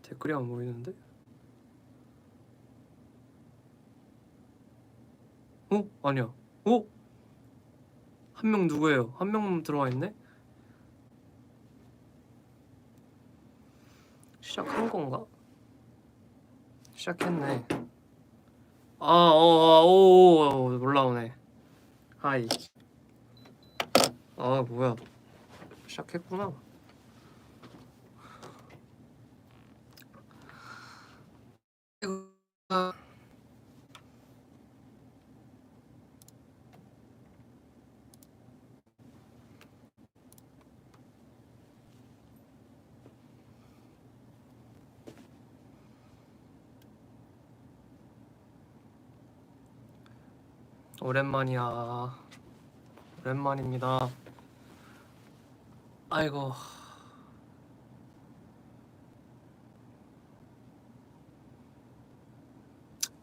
댓글이 안 보이는데? 아니야. 한 명 누구예요? 한 명 들어와 있네? 시작한 건가? 시작했네. 오, 올라오네. 하이. 뭐야. 시작했구나. 오랜만이야. 오랜만입니다. 아이고.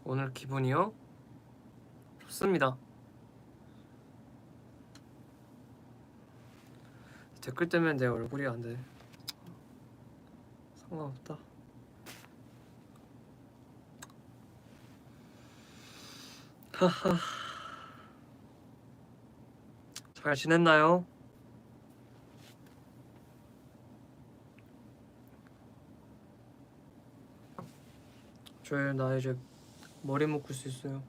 오늘 기분이요? 좋습니다. 댓글 때문에 내 얼굴이 안 돼. 상관없다. 하하. 잘 지냈나요? 조엘, 나 이제 머리 묶을 수 있어요.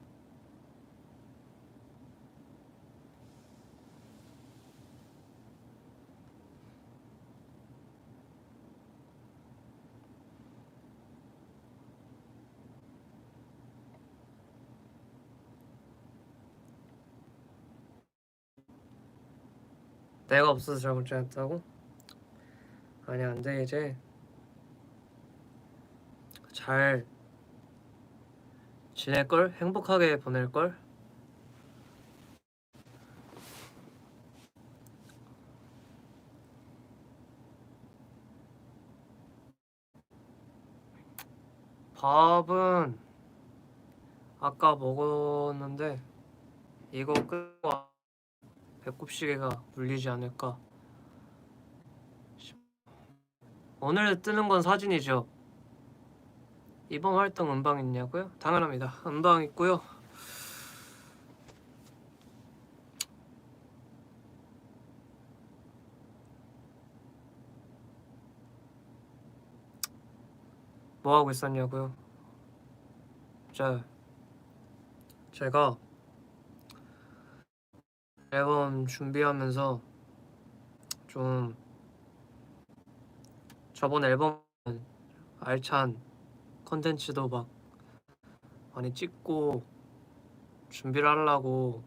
내가 없어서 잘못했다고? 아니, 안 돼. 이제 잘 지낼걸? 행복하게 보낼걸? 밥은 아까 먹었는데 이거 끄고 배꼽시계가 울리지 않을까. 오늘 뜨는 건 사진이죠. 이번 활동 음방 있냐고요? 당연합니다. 음방 있고요. 뭐 하고 있었냐고요? 제가 앨범 준비하면서 좀 저번 앨범 알찬 컨텐츠도 막 많이 찍고 준비를 하려고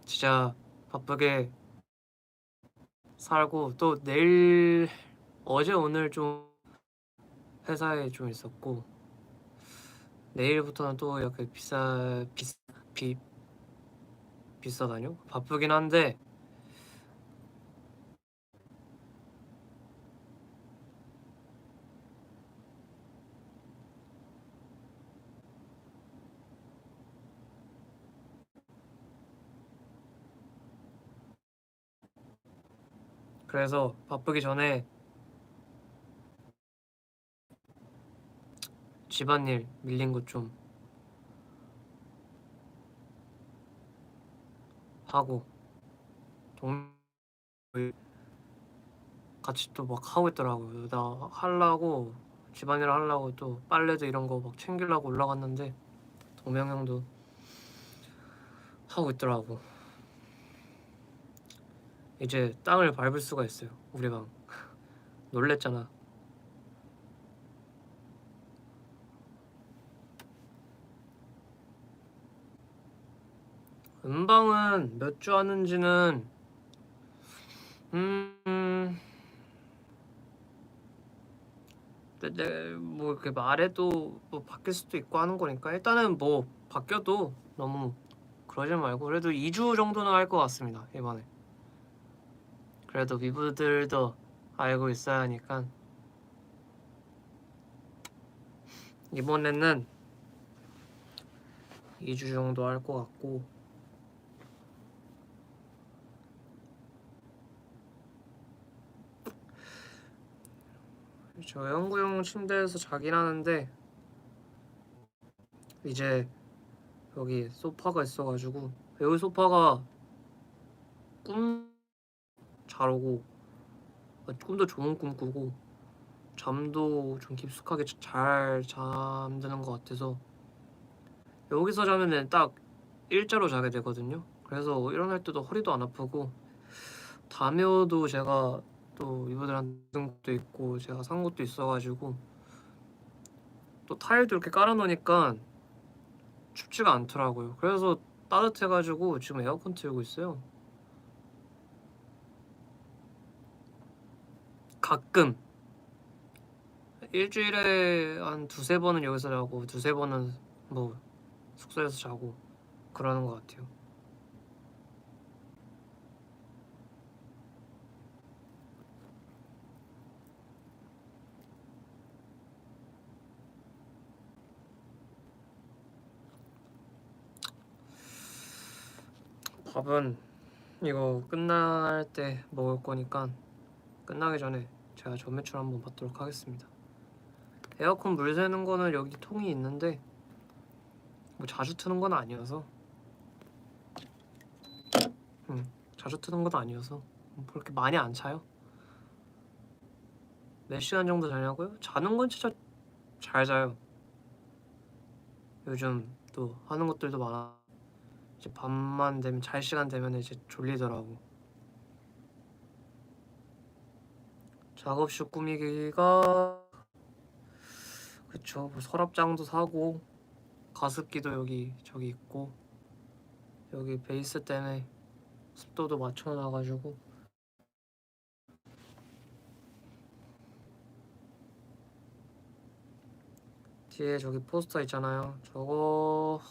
진짜 바쁘게 살고, 또 내일 어제 오늘 좀 회사에 좀 있었고, 내일부터는 또 이렇게 비싸다뇨? 바쁘긴 한데 그래서 바쁘기 전에 집안일 밀린 것 좀 하고, 동 같이 또 막 하고 있더라고요. 나 하려고, 집안일 하려고 또 빨래도 이런 거 막 챙기려고 올라갔는데 동명 형도 하고 있더라고. 이제 땅을 밟을 수가 있어요, 우리 방. 놀랬잖아. 음방은 몇 주 하는지는 뭐 이렇게 말해도 뭐 바뀔 수도 있고 하는 거니까, 일단은 뭐 바뀌어도 너무 그러지 말고 그래도 2주 정도는 할 것 같습니다, 이번에. 그래도 위부들도 알고 있어야 하니까 이번에는 2주 정도 할 것 같고, 저 영구용 침대에서 자긴 하는데 이제 여기 소파가 있어가지고 여기 소파가 꿈 잘 오고 꿈도 좋은 꿈 꾸고 잠도 좀 깊숙하게 잘 잠드는 것 같아서 여기서 자면은 딱 일자로 자게 되거든요. 그래서 일어날 때도 허리도 안 아프고 담요도 제가 또 이분들한테 준 것도 있고 제가 산 것도 있어가지고 또 타일도 이렇게 깔아놓으니까 춥지가 않더라고요. 그래서 따뜻해가지고 지금 에어컨 틀고 있어요. 가끔 일주일에 한 두세 번은 여기서 자고 두세 번은 뭐 숙소에서 자고 그러는 것 같아요. 밥은 이거 끝날 때 먹을 거니까 끝나기 전에 제가 전매출 한번 받도록 하겠습니다. 에어컨 물 새는 거는 여기 통이 있는데 뭐 자주 트는 건 아니어서 자주 트는 건 아니어서 그렇게 많이 안 차요. 몇 시간 정도 자냐고요? 자는 건 진짜 잘 자요. 요즘 또 하는 것들도 많아. 이제 밤만 되면 잘 시간 되면 이제 졸리더라고. 작업실 꾸미기가 그쵸. 뭐 서랍장도 사고 가습기도 여기 저기 있고 여기 베이스 때문에 습도도 맞춰놔가지고 뒤에 저기 포스터 있잖아요. 저거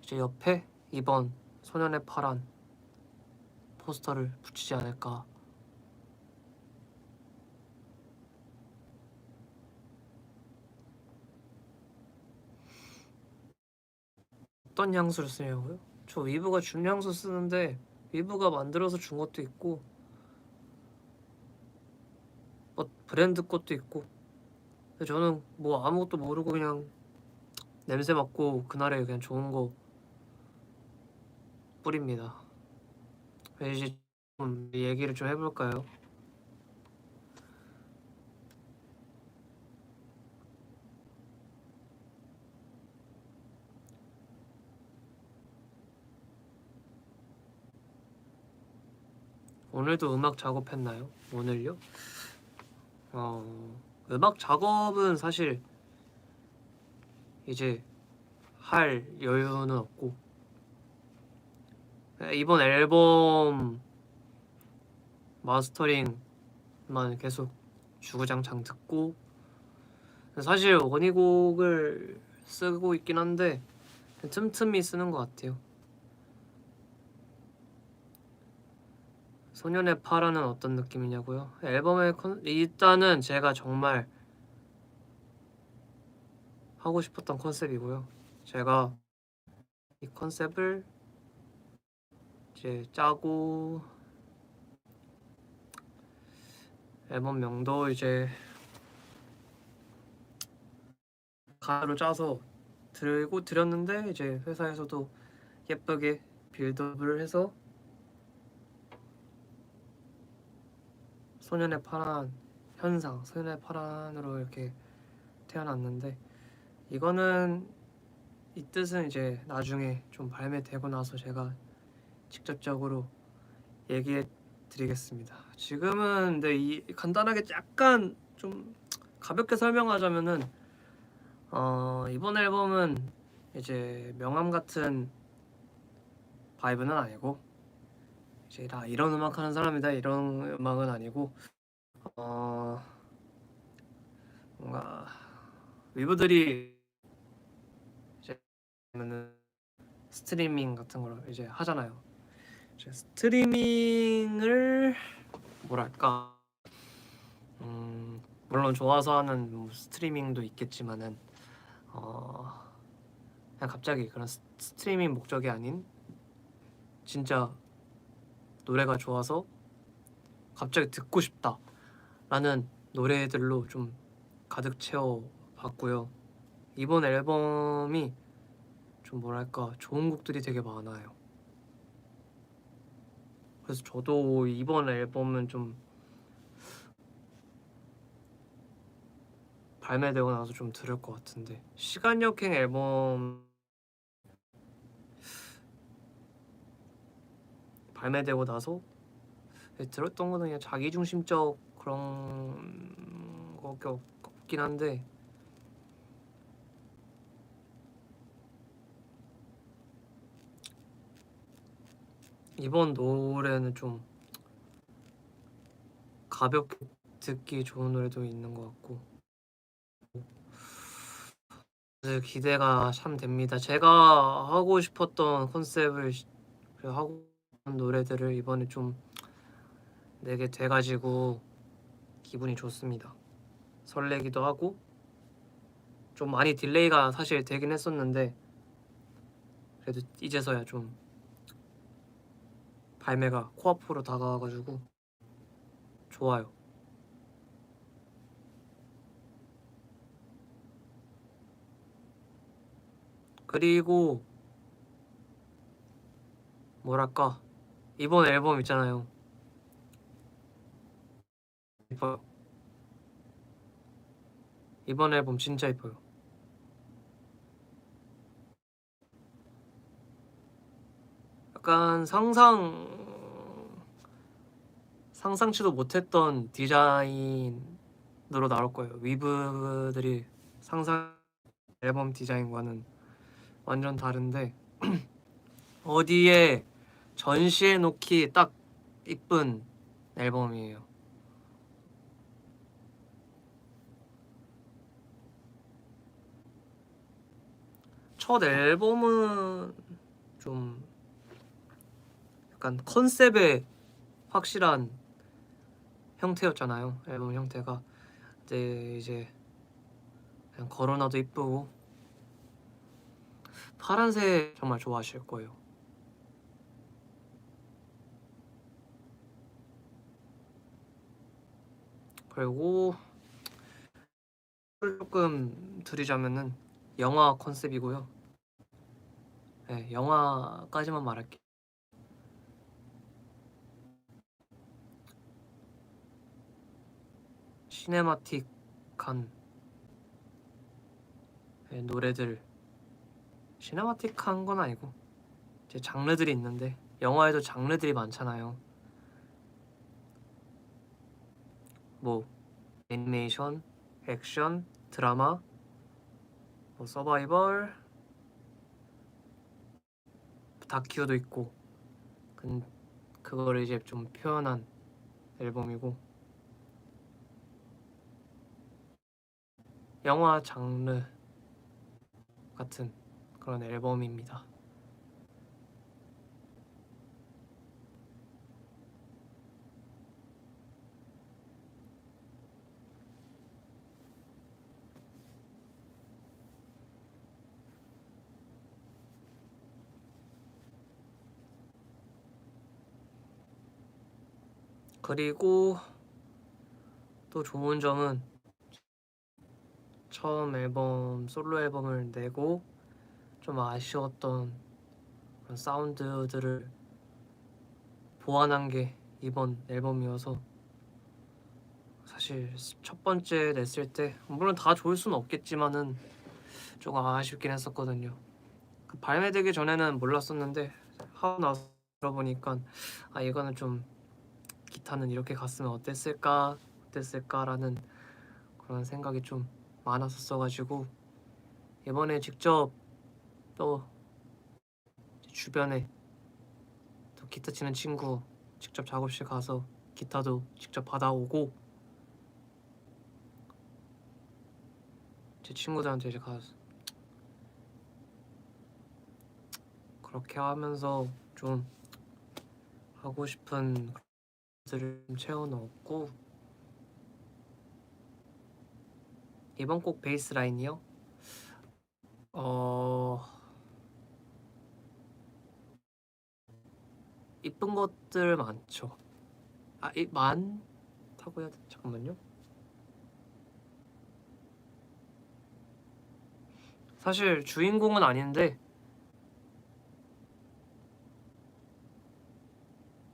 이제 옆에 2번 소년의 파란 포스터를 붙이지 않을까. 어떤 향수를 쓰냐고요? 저 위브가 준 향수 쓰는데 위브가 만들어서 준 것도 있고 뭐 브랜드 것도 있고 근데 저는 뭐 아무것도 모르고 그냥 냄새 맡고 그날에 그냥 좋은 거 뿌립니다. 이제 좀 얘기를 좀 해볼까요? 오늘도 음악 작업했나요? 오늘요? 음악 작업은 사실 이제 할 여유는 없고 이번 앨범 마스터링만 계속 주구장창 듣고 사실 원희곡을 쓰고 있긴 한데 틈틈이 쓰는 것 같아요. 소년의 파라는 어떤 느낌이냐고요? 앨범의 일단은 제가 정말 하고 싶었던 컨셉이고요. 제가 이 컨셉을 이제 짜고 앨범명도 이제 가사로 짜서 드렸는데 이제 회사에서도 예쁘게 빌드업을 해서 소년의 파란 현상, 소년의 파란으로 이렇게 태어났는데 이거는 이 뜻은 이제 나중에 좀 발매되고 나서 제가 직접적으로 얘기해 드리겠습니다. 지금은 근데 이 간단하게 약간 좀 가볍게 설명하자면은 이번 앨범은 이제 명함 같은 바이브는 아니고 이제 다 이런 음악 하는 사람이다 이런 음악은 아니고 뭔가 위브들이 이제 스트리밍 같은 걸 이제 하잖아요. 이제 스트리밍을 뭐랄까 물론 좋아서 하는 뭐 스트리밍도 있겠지만은 그냥 갑자기 그런 스트리밍 목적이 아닌 진짜 노래가 좋아서 갑자기 듣고 싶다라는 노래들로 좀 가득 채워봤고요. 이번 앨범이 좀 뭐랄까 좋은 곡들이 되게 많아요. 그래서 저도 이번 앨범은 좀 발매되고 나서 좀 들을 것 같은데, 시간여행 앨범 발매되고 나서 들었던 거는 그냥 자기중심적 그런 거밖에 없긴 한데, 이번 노래는 좀 가볍게 듣기 좋은 노래도 있는 것 같고 기대가 참 됩니다. 제가 하고 싶었던 컨셉을 하고 싶은 노래들을 이번에 좀 내게 돼가지고 기분이 좋습니다. 설레기도 하고 좀 많이 딜레이가 사실 되긴 했었는데 그래도 이제서야 좀 발매가 코앞으로 다가와가지고 좋아요. 그리고 뭐랄까 이번 앨범 있잖아요. 이뻐요. 이번 앨범 진짜 이뻐요. 약간 상상치도 못했던 디자인으로 나올 거예요. 위브들이 상상 앨범 디자인과는 완전 다른데 어디에 전시해 놓기 딱 이쁜 앨범이에요. 첫 앨범은 좀 약간 컨셉에 확실한 형태였잖아요. 앨범 형태가. 근데 이제 그냥 걸어놔도 이쁘고 파란색 정말 좋아하실 거예요. 그리고 조금 드리자면은 영화 컨셉이고요. 네, 영화까지만 말할게요. 시네마틱한 노래들, 시네마틱한 건 아니고 이제 장르들이 있는데 영화에도 장르들이 많잖아요. 뭐 애니메이션, 액션, 드라마, 뭐 서바이벌, 다큐도 있고 그거를 이제 좀 표현한 앨범이고 영화 장르 같은 그런 앨범입니다. 그리고 또 좋은 점은 처음 앨범 솔로 앨범을 내고 좀 아쉬웠던 그런 사운드들을 보완한 게 이번 앨범이어서 사실 첫 번째 냈을 때 물론 다 좋을 수는 없겠지만은 조금 아쉽긴 했었거든요. 그 발매되기 전에는 몰랐었는데 하고 나서 들어보니까 아 이거는 좀 기타는 이렇게 갔으면 어땠을까라는 그런 생각이 좀 많았었어가지고 이번에 직접 또 주변에 또 기타 치는 친구 직접 작업실 가서 기타도 직접 받아오고 제 친구들한테 이제 가서 그렇게 하면서 좀 하고 싶은 것들을 좀 채워 넣었고 이번 곡 베이스 라인이요? 이쁜 것들 많죠. 많다고 해야 돼? 잠깐만요. 사실 주인공은 아닌데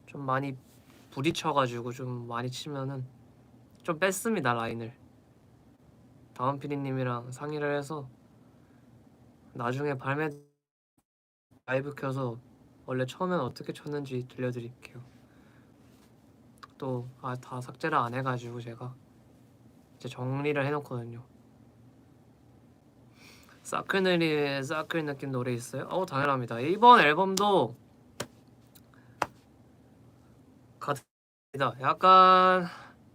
좀 많이 부딪혀가지고 좀 많이 치면은 좀 뺐습니다 라인을. 다음 PD님이랑 상의를 해서 나중에 발매 라이브 켜서 원래 처음엔 어떻게 쳤는지 들려드릴게요. 또 다 삭제를 안 해가지고 제가 이제 정리를 해놓거든요. 사클 느낌 노래 있어요? 당연합니다. 이번 앨범도 가득합니다. 약간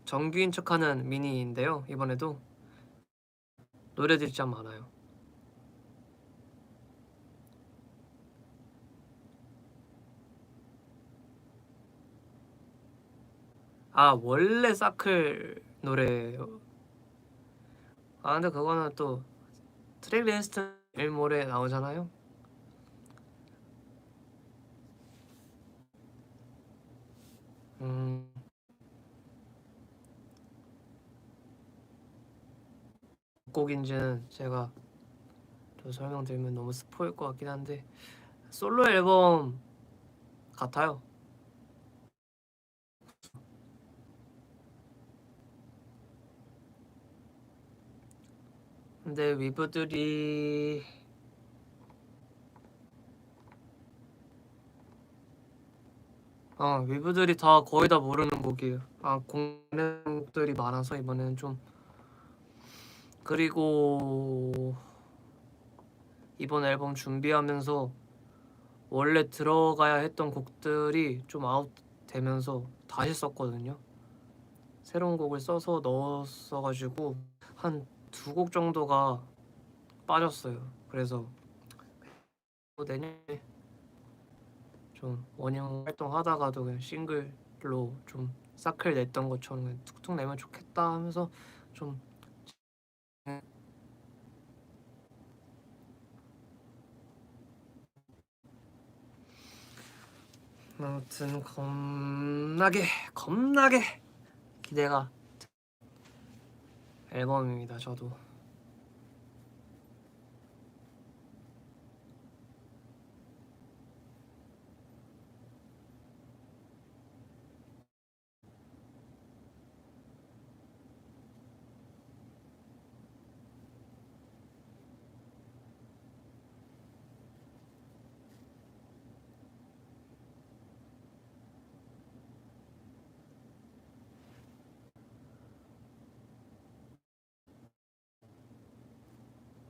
정규인 척하는 미니인데요. 이번에도 노래들이 참 많아요. 원래 사클 노래예요. 근데 그거는 또 트랙 리스트 일몰에 나오잖아요. 곡인지는 제가 또 설명드리면 너무 스포일 것 같긴 한데 솔로 앨범 같아요. 근데 위브들이 다 거의 다 모르는 곡이에요. 공략들이 많아서 이번에는 좀. 그리고 이번 앨범 준비하면서 원래 들어가야 했던 곡들이 좀 아웃되면서 다시 썼거든요. 새로운 곡을 써서 넣었어가지고 한 2곡 정도가 빠졌어요. 그래서 내년에 좀 원형 활동하다가도 그냥 싱글로 좀 사클 냈던 것처럼 그냥 툭툭 내면 좋겠다 하면서 좀 아무튼 겁나게 기대가 앨범입니다. 저도.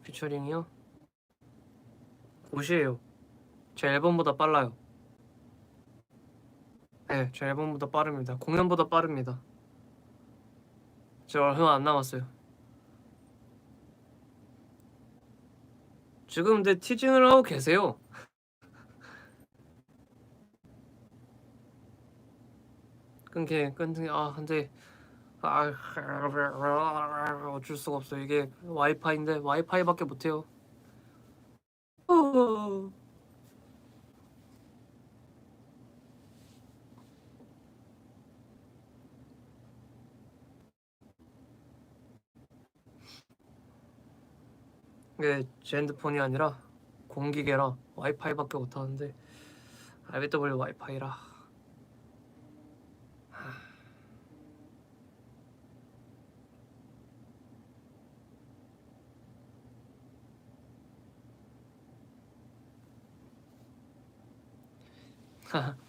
피처링이요? 옷이에요. 제 앨범보다 빨라요. 네, 제 앨범보다 빠릅니다. 공연보다 빠릅니다. 저 얼마 안 남았어요. 지금 근데 티징을 하고 계세요. 끊게 근데 어쩔 수가 없어. 이게 와이파이인데 와이파이밖에 못해요. 이게 제 핸드폰이 아니라 공기계라 와이파이밖에 못하는데 RBW 와이파이라.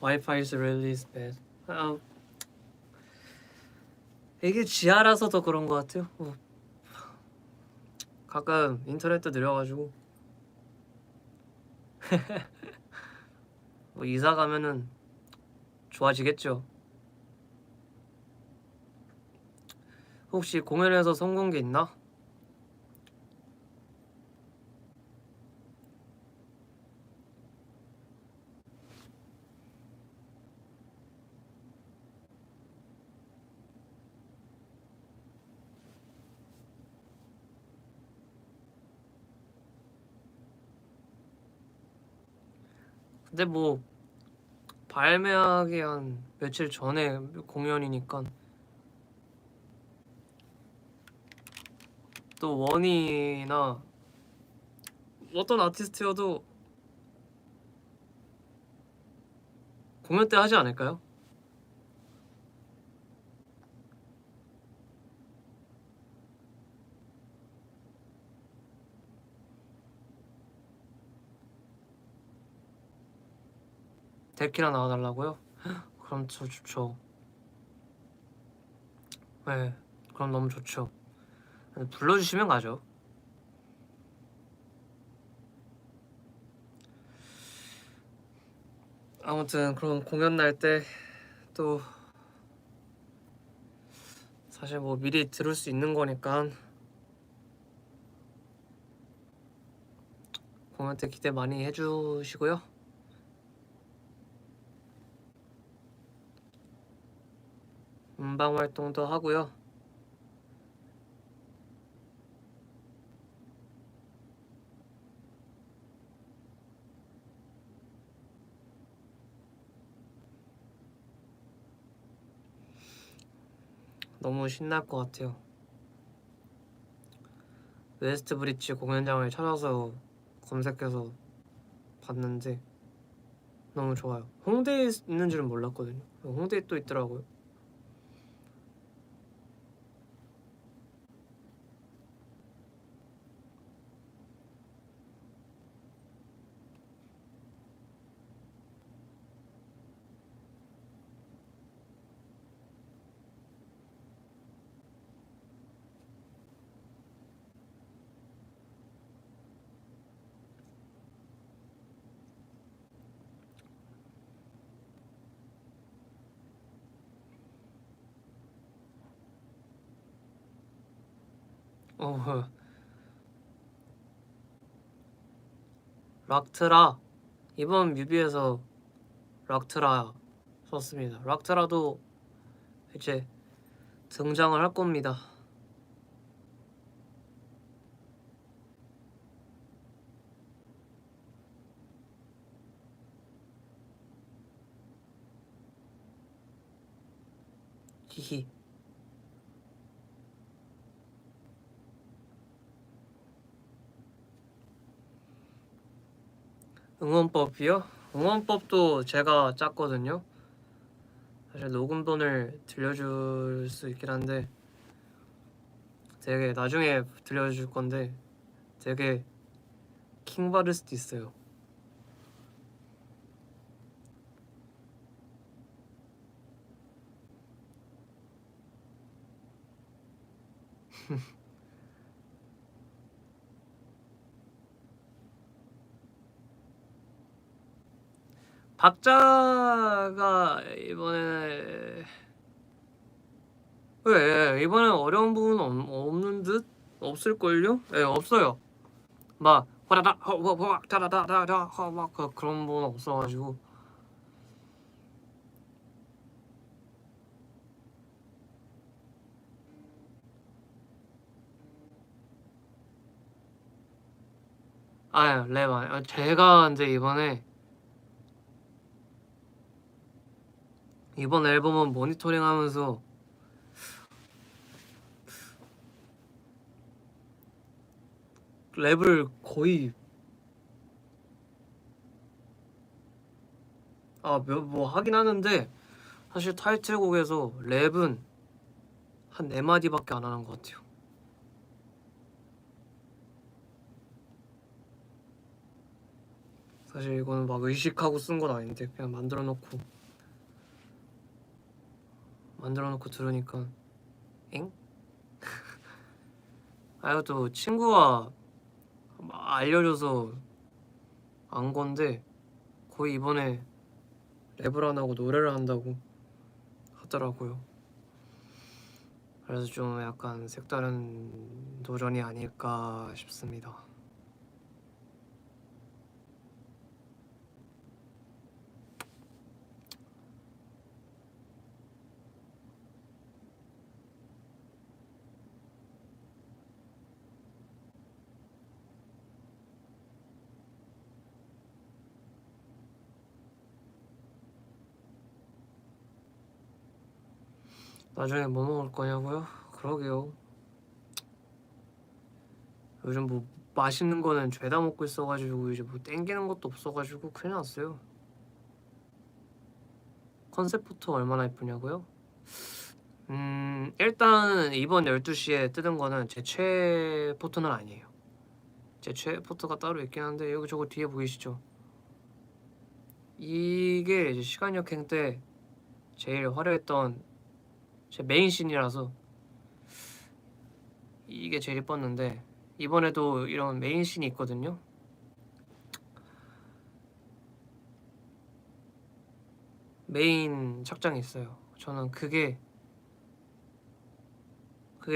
Wi-Fi is really bad. 이게 지하라서 더 그런 것 같아요. 가끔 인터넷도 느려가지고 뭐 이사 가면은 좋아지겠죠. 혹시 공연에서 성공한 게 있나? 근데 뭐 발매하기 한 며칠 전에 공연이니까 또 원이나 어떤 아티스트여도 공연 때 하지 않을까요? 데키라 나와달라고요? 그럼 저 좋죠. 네, 그럼 너무 좋죠. 불러주시면 가죠. 아무튼 그런 공연 날 때 또 사실 뭐 미리 들을 수 있는 거니까 공연 때 기대 많이 해주시고요. 음방 활동도 하고요. 너무 신날 것 같아요. 웨스트 브릿지 공연장을 찾아서 검색해서 봤는데 너무 좋아요. 홍대에 있는 줄은 몰랐거든요. 홍대에 또 있더라고요. 락트라 이번 뮤비에서 락트라 썼습니다. 락트라도 이제 등장을 할 겁니다. 히히. 응원법이요? 응원법도 제가 짰거든요. 사실 녹음본을 들려줄 수 있긴 한데 되게 나중에 들려줄 건데 되게 킹 받을 수도 있어요. 박자가 이번에 왜 이번엔 어려운 부분 없는 듯? 없을걸요? 예, 없어요. 막 화다다 허허허 다다다다다 허막 그런 부분 없어가지고 랩 아니 제가 이제 이번 앨범은 모니터링하면서 랩을 거의 뭐 하긴 하는데 사실 타이틀곡에서 랩은 한 4마디밖에 안 하는 것 같아요. 사실 이거는 막 의식하고 쓴 건 아닌데 그냥 만들어 놓고 들으니까 엥? 이것도 친구가 알려줘서 안 건데 거의 이번에 랩을 안 하고 노래를 한다고 하더라고요. 그래서 좀 약간 색다른 도전이 아닐까 싶습니다. 나중에 뭐 먹을 거냐고요? 그러게요. 요즘 뭐 맛있는 거는 죄다 먹고 있어가지고 이제 뭐 땡기는 것도 없어가지고 큰일 났어요. 컨셉 포토 얼마나 예쁘냐고요? 일단 이번 12시에 뜨는 거는 제 최애 포토는 아니에요. 제 최애 포토가 따로 있긴 한데 여기 저거 뒤에 보이시죠? 이게 이제 시간여행 때 제일 화려했던 제 메인 씬이라서 이게 제일 예뻤는데 이번에도 이런 메인 씬이 있거든요. 메인 착장이 있어요. 저는 그게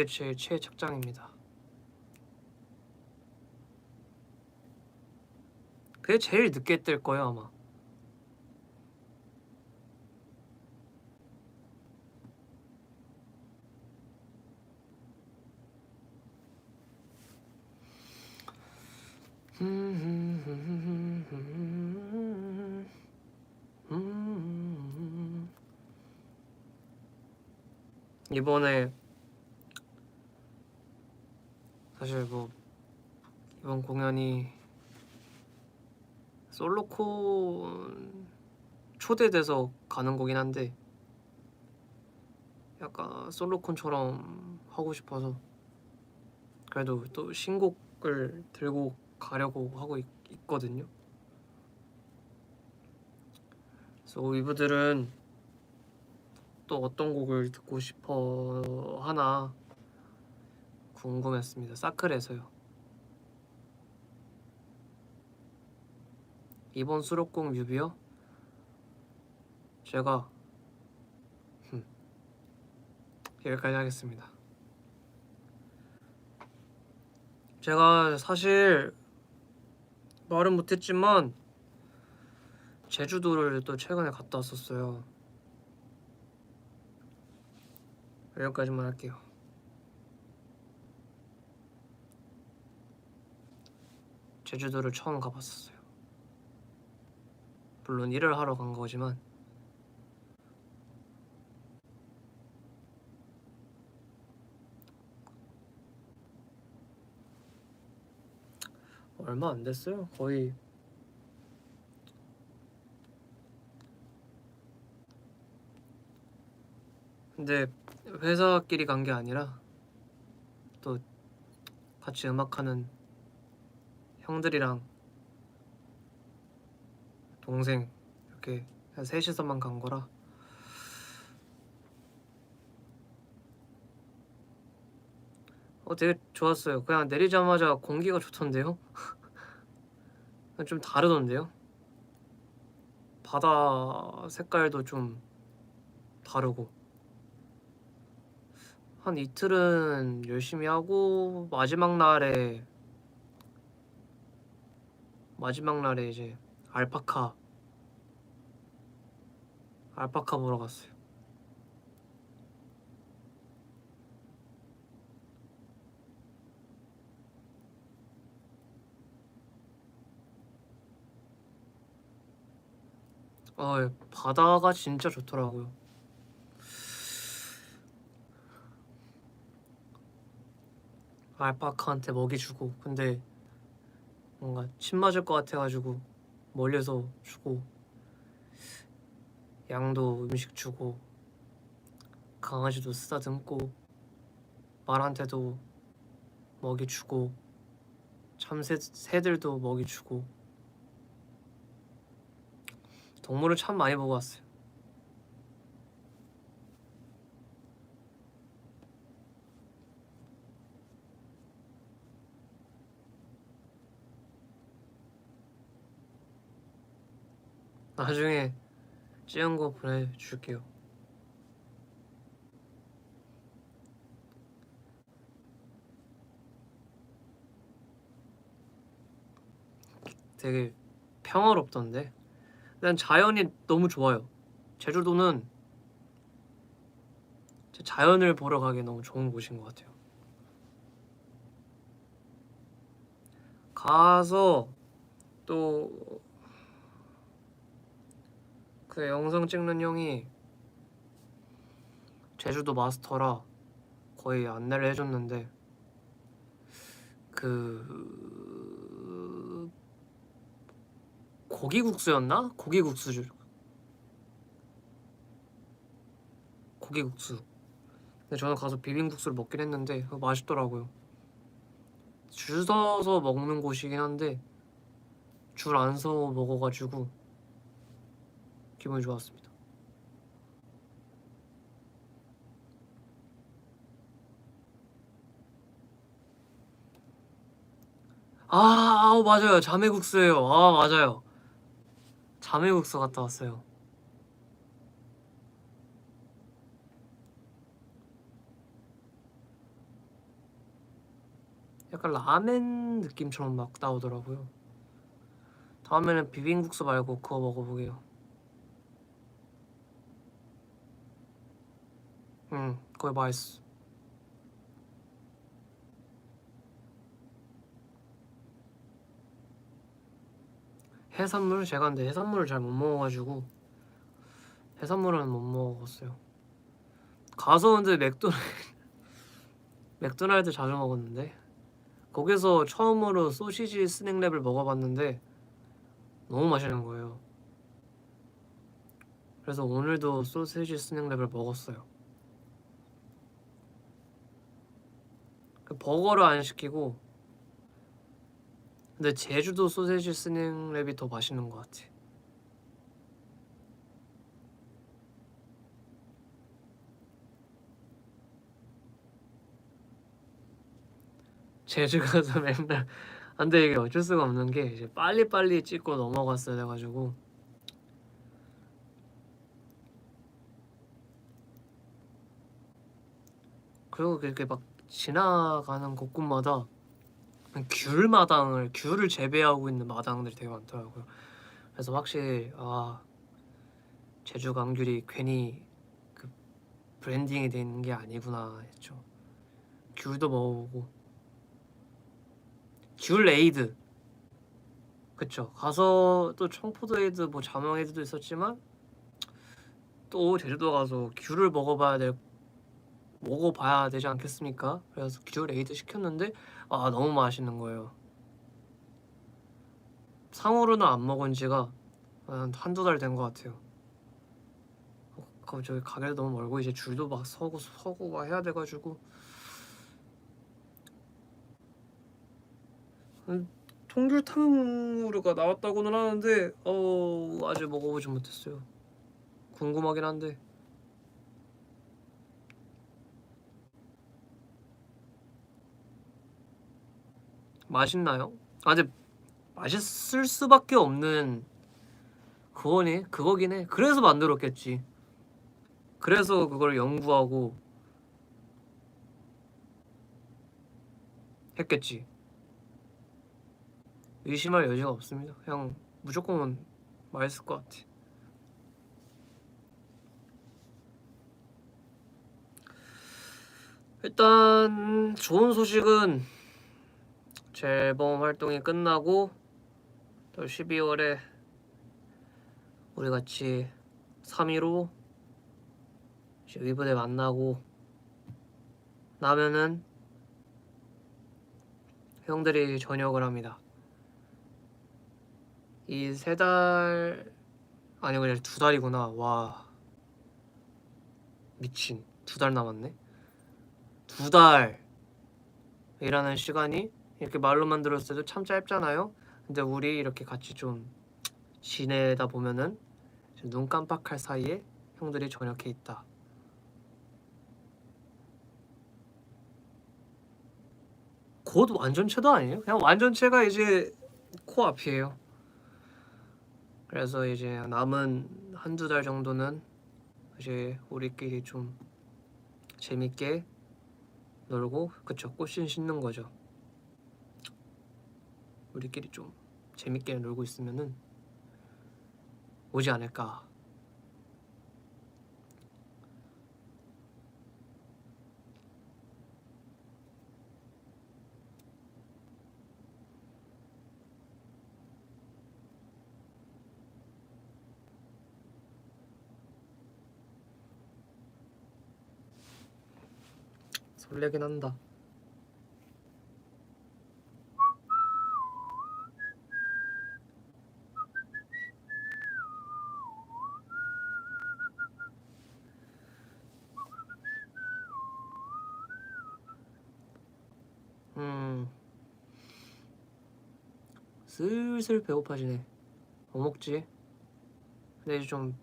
제일 최애 착장입니다. 그게 제일 늦게 뜰 거예요 아마. 이번에 사실 뭐 이번 공연이 솔로콘 초대돼서 가는 거긴 한데 약간 솔로콘처럼 하고 싶어서 그래도 또 신곡을 들고 가려고 하고 있거든요. 그래서 위브들은 또 어떤 곡을 듣고 싶어 하나 궁금했습니다. 사클에서요. 이번 수록곡 뮤비요? 제가 여기까지 하겠습니다. 제가 사실 말은 못했지만 제주도를 또 최근에 갔다 왔었어요. 여기까지만 할게요. 제주도를 처음 가봤었어요. 물론 일을 하러 간 거지만 얼마 안 됐어요. 거의 근데 회사끼리 간 게 아니라 또 같이 음악하는 형들이랑 동생 이렇게 한 셋이서만 간 거라 되게 좋았어요. 그냥 내리자마자 공기가 좋던데요? 좀 다르던데요? 바다 색깔도 좀 다르고 한 이틀은 열심히 하고 마지막 날에 이제 알파카 보러 갔어요. 바다가 진짜 좋더라고요. 알파카한테 먹이 주고 근데 뭔가 침 맞을 것 같아가지고 멀리서 주고 양도 음식 주고 강아지도 쓰다듬고 말한테도 먹이 주고 새들도 먹이 주고 동물을 참 많이 보고 왔어요. 나중에 찍은 거 보내줄게요. 되게 평화롭던데. 난 자연이 너무 좋아요. 제주도는 자연을 보러 가기 너무 좋은 곳인 것 같아요. 가서 또 그 영상 찍는 형이 제주도 마스터라 거의 안내를 해줬는데 그 고기국수였나? 고기국수. 근데 저는 가서 비빔국수를 먹긴 했는데 맛있더라고요. 줄 서서 먹는 곳이긴 한데 줄 안 서 먹어가지고 기분이 좋았습니다. 맞아요. 자매국수예요. 맞아요. 자매국수 갔다 왔어요. 약간 라멘 느낌처럼 막 나오더라고요. 다음에는 비빔국수 말고 그거 먹어보게요. 그거 맛있어. 해산물? 제가 근데 해산물을 잘 못 먹어가지고 해산물은 못 먹었어요. 가서 근데 맥도날드 자주 먹었는데 거기서 처음으로 소시지 스낵랩을 먹어봤는데 너무 맛있는 거예요. 그래서 오늘도 소시지 스낵랩을 먹었어요. 버거를 안 시키고 근데 제주도 소시지 스낵랩이 더 맛있는 것 같아. 제주 가서 맨날 근데 이게 어쩔 수가 없는 게 이제 빨리빨리 찍고 넘어갔어야 돼가지고 그리고 그렇게 막 지나가는 곳곳마다 귤을 재배하고 있는 마당들이 되게 많더라고요. 그래서 확실히 제주 감귤이 괜히 그 브랜딩이 돼 있는 게 아니구나 했죠. 귤도 먹어보고 귤 에이드 그쵸. 가서 또 청포도 에이드 뭐 자몽 에이드도 있었지만 또 제주도 가서 귤을 먹어봐야 되지 않겠습니까? 그래서 귤 에이드 시켰는데 너무 맛있는 거예요. 상으로는 안 먹은 지가 한두 달 된 것 같아요. 그럼 저기 가게도 너무 멀고 이제 줄도 막 서고 막 해야 돼가지고 통귤탕으로가 나왔다고는 하는데 아직 먹어보지 못했어요. 궁금하긴 한데 맛있나요? 근데 맛있을 수밖에 없는 그거긴 해. 그래서 만들었겠지. 그래서 그걸 연구하고 했겠지. 의심할 여지가 없습니다. 그냥 무조건 맛있을 것 같아. 일단 좋은 소식은 제 앨범 활동이 끝나고 또 12월에 우리 같이 3위로 위브대 만나고 나면은 형들이 전역을 합니다. 이 3달 아니고 그냥 2달이구나. 와 미친 2달 남았네. 2달이라는 시간이 이렇게 말로만 들었을 때도 참 짧잖아요. 근데 우리 이렇게 같이 좀 지내다 보면은 눈 깜빡할 사이에 형들이 전역해 있다. 곧 완전체도 아니에요. 그냥 완전체가 이제 코앞이에요. 그래서 이제 남은 한두 달 정도는 이제 우리끼리 좀 재밌게 놀고 그쵸 꽃신 신는 거죠. 우리끼리 좀 재밌게 놀고 있으면은 오지 않을까. 설레긴 한다. 슬슬 배고파지네. 뭐 먹지? 근데 이제 좀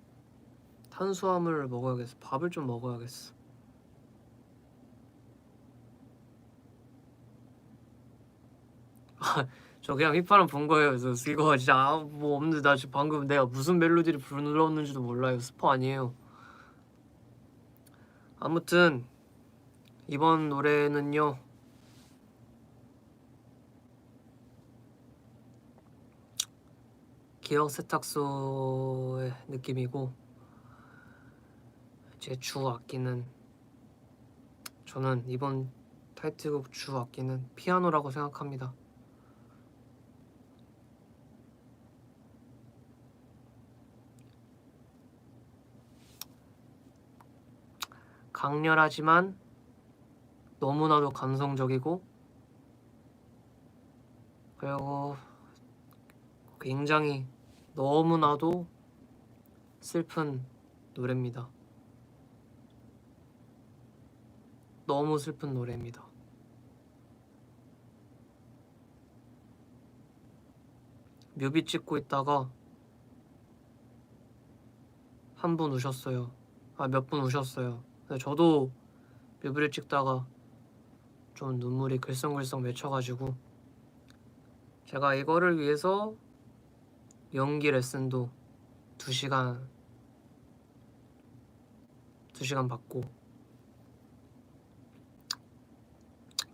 탄수화물을 먹어야겠어. 밥을 좀 먹어야겠어. 저 그냥 휘파람 본 거예요. 그래서 이거 진짜 뭐 없는데 나 지금 방금 내가 무슨 멜로디를 불렀는지도 몰라요. 스포 아니에요. 아무튼 이번 노래는요, 기억 세탁소의 느낌이고, 제 주 악기는, 저는 이번 타이틀곡 주 악기는 피아노라고 생각합니다. 강렬하지만 너무나도 감성적이고, 그리고 굉장히 너무나도 슬픈 노래입니다. 너무 슬픈 노래입니다. 뮤비 찍고 있다가 한 분 우셨어요. 몇 분 우셨어요. 근데 저도 뮤비를 찍다가 좀 눈물이 글썽글썽 맺혀가지고 제가 이거를 위해서 연기 레슨도 2시간 받고,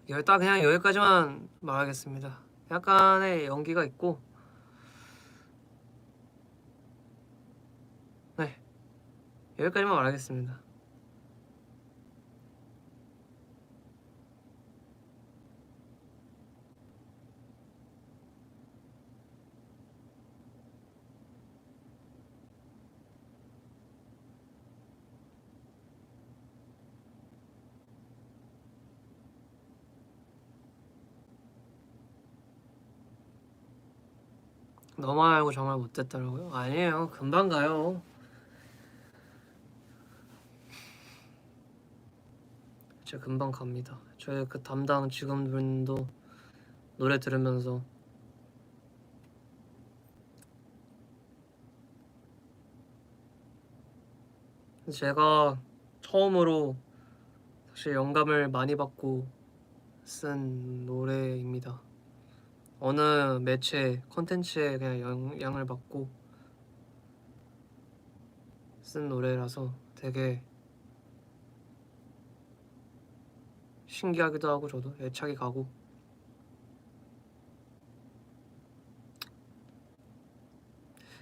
일단 그냥 여기까지만 말하겠습니다. 약간의 연기가 있고, 네, 여기까지만 말하겠습니다. 너만 알고 정말 못됐더라고요. 아니에요, 금방 가요. 진짜 금방 갑니다. 저희 그 담당 직원분도 노래 들으면서 제가 처음으로 사실 영감을 많이 받고 쓴 노래입니다. 어느 매체 컨텐츠에 그냥 영향을 받고 쓴 노래라서 되게 신기하기도 하고 저도 애착이 가고,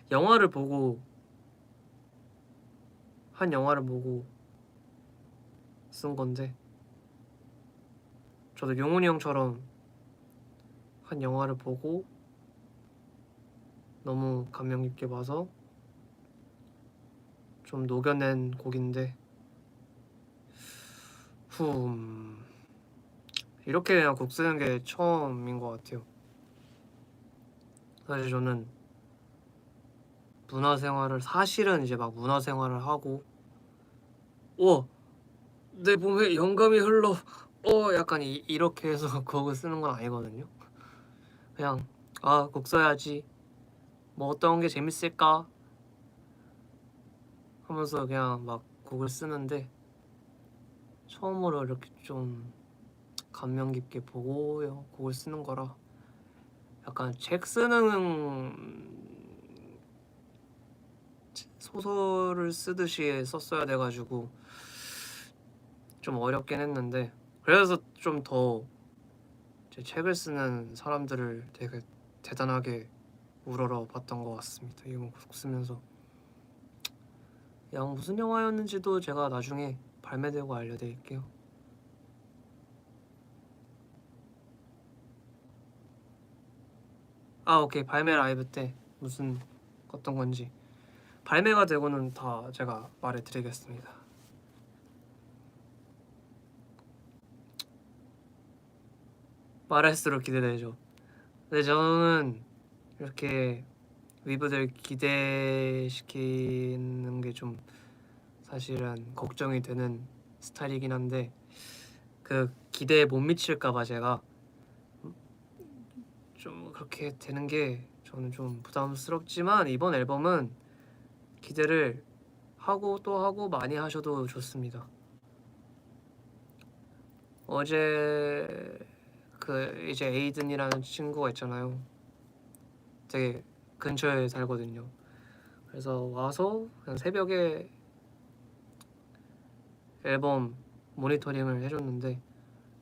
영화를 보고 한 영화를 보고 쓴 건데, 저도 용훈이 형처럼 한 영화를 보고 너무 감명 깊게 봐서 좀 녹여낸 곡인데, 이렇게 그냥 곡 쓰는 게 처음인 것 같아요. 사실 저는 사실은 이제 막 문화생활을 하고, 내 몸에 영감이 흘러, 약간 이렇게 해서 곡을 쓰는 건 아니거든요. 그냥 곡 써야지, 뭐 어떤 게 재밌을까 하면서 그냥 막 곡을 쓰는데, 처음으로 이렇게 좀 감명 깊게 보고요 곡을 쓰는 거라 약간 책 쓰는 소설을 쓰듯이 썼어야 돼가지고 좀 어렵긴 했는데, 그래서 좀 더 제 책을 쓰는 사람들을 되게 대단하게 우러러 봤던 것 같습니다. 이거 곡 쓰면서 무슨 영화였는지도 제가 나중에 발매되고 알려드릴게요. 오케이. 발매 라이브 때 무슨 어떤 건지 발매가 되고는 다 제가 말해드리겠습니다. 말할수록 기대되죠. 근데 저는 이렇게 위브들 기대시키는 게 좀 사실은 걱정이 되는 스타일이긴 한데, 그 기대에 못 미칠까봐 제가 좀 그렇게 되는 게 저는 좀 부담스럽지만 이번 앨범은 기대를 하고 또 하고 많이 하셔도 좋습니다. 어제 그 이제 에이든이라는 친구가 있잖아요. 되게 근처에 살거든요. 그래서 와서 그냥 새벽에 앨범 모니터링을 해줬는데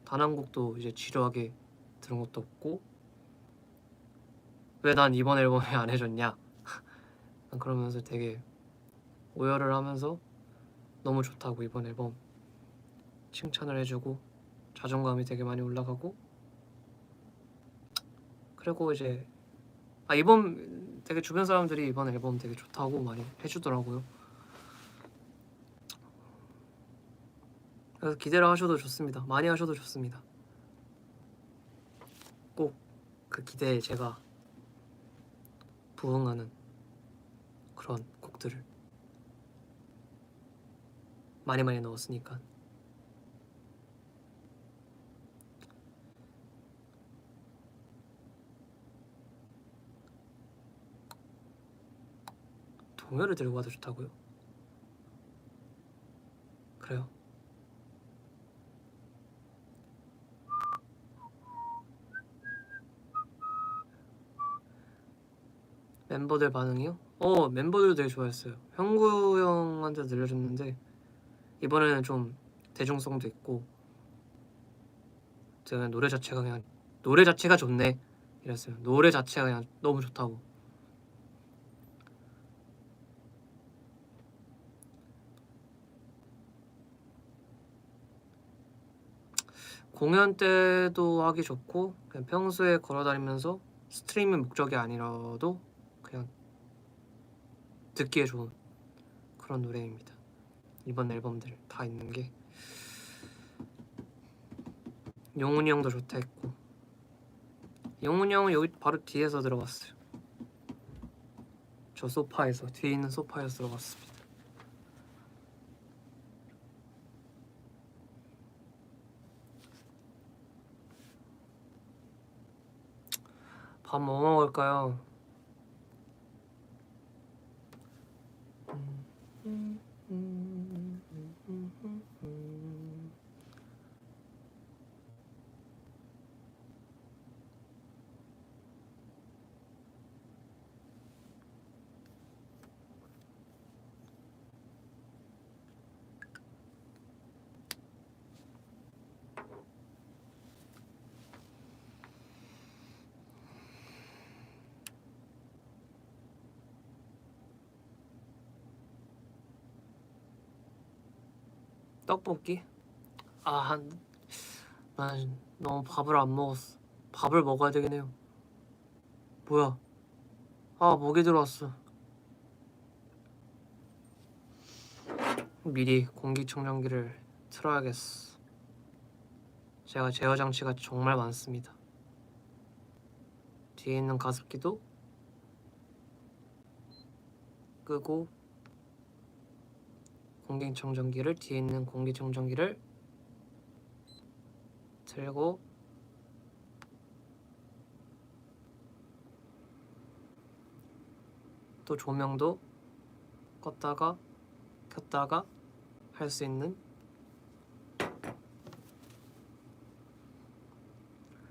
단 한 곡도 이제 지루하게 들은 것도 없고 왜 난 이번 앨범에 안 해줬냐 그러면서 되게 오열을 하면서 너무 좋다고 이번 앨범 칭찬을 해주고 자존감이 되게 많이 올라가고 그리고 이제 이번 되게 주변 사람들이 이번 앨범 되게 좋다고 많이 해주더라고요. 그래서 기대를 하셔도 좋습니다. 많이 하셔도 좋습니다. 꼭 그 기대에 제가 부응하는 그런 곡들을 많이 넣었으니까. 동요를 들고 와도 좋다고요? 그래요? 멤버들 반응이요? 멤버들도 되게 좋아했어요. 형구 형한테 들려줬는데 이번에는 좀 대중성도 있고 제가 노래 자체가 좋네 이랬어요. 노래 자체가 그냥 너무 좋다고. 공연 때도 하기 좋고 그냥 평소에 걸어다니면서 스트리밍 목적이 아니라도 그냥 듣기에 좋은 그런 노래입니다. 이번 앨범들 다 있는 게 용훈이 형도 좋다 했고 용훈이 형은 여기 바로 뒤에서 들어봤어요. 저 소파에서 뒤에 있는 소파에서 들어봤습니다. 밥 뭐 먹을까요? 떡볶이? 난 너무 밥을 안 먹었어. 밥을 먹어야 되긴 해요. 뭐야? 목이 들어왔어. 미리 공기청정기를 틀어야겠어. 제가 제어 장치가 정말 많습니다. 뒤에 있는 가습기도 끄고 공기청정기를 뒤에 있는 공기청정기를 틀고 또 조명도 껐다가 켰다가 할 수 있는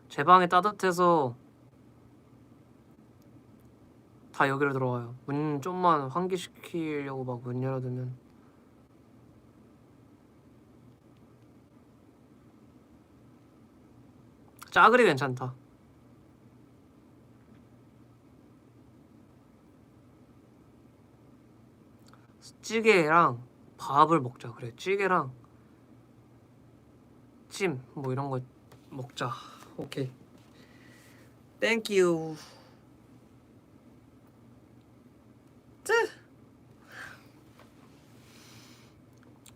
제 방이 따뜻해서 다 여기로 들어와요. 문 좀만 환기시키려고 막 문 열어두면 짜글이 괜찮다. 찌개랑 밥을 먹자. 그래, 찌개랑 찜 뭐 이런 거 먹자. 오케이. 땡큐.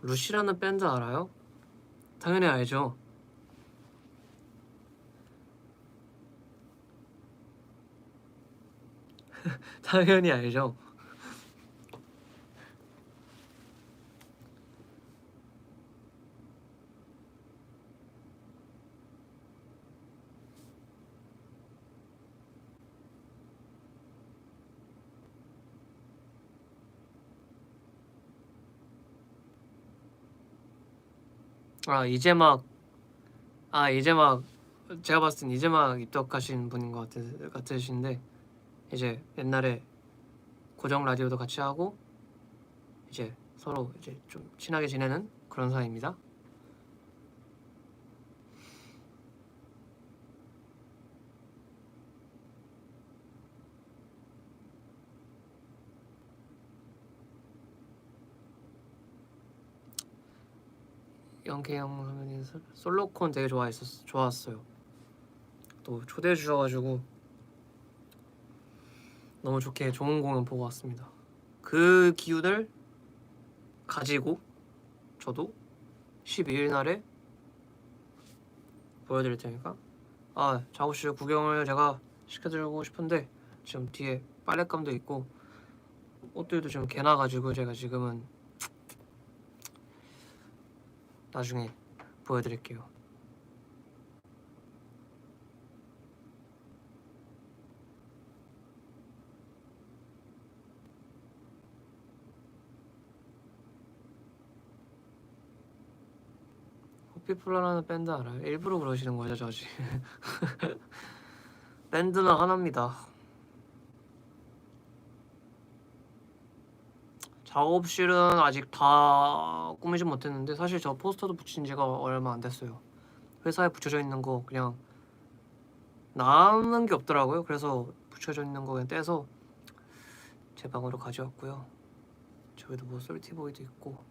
루시라는 밴드 알아요? 당연히 알죠. 당연히 알죠. 이제 막 제가 봤을 땐 이제 막 입덕하신 분인 것 같으신데 이제 옛날에 고정 라디오도 같이 하고 이제 서로 이제 좀 친하게 지내는 그런 사이입니다. 영케형 선배님 솔로콘 되게 좋았어요. 또 초대해 주셔가지고 너무 좋게 좋은 공연 보고 왔습니다. 그 기운을 가지고 저도 12일 날에 보여드릴 테니까 작업실 구경을 제가 시켜드리고 싶은데 지금 뒤에 빨랫감도 있고 옷들도 좀 개나가지고 제가 지금은 나중에 보여드릴게요. 호피폴라라는 밴드 알아요? 일부러 그러시는 거죠, 저지? 밴드는 하나입니다. 작업실은 아직 다 꾸미진 못했는데 사실 저 포스터도 붙인 지가 얼마 안 됐어요. 회사에 붙여져 있는 거 그냥 남는 게 없더라고요. 그래서 붙여져 있는 거 그냥 떼서 제 방으로 가져왔고요. 저기도 뭐 솔티보이도 있고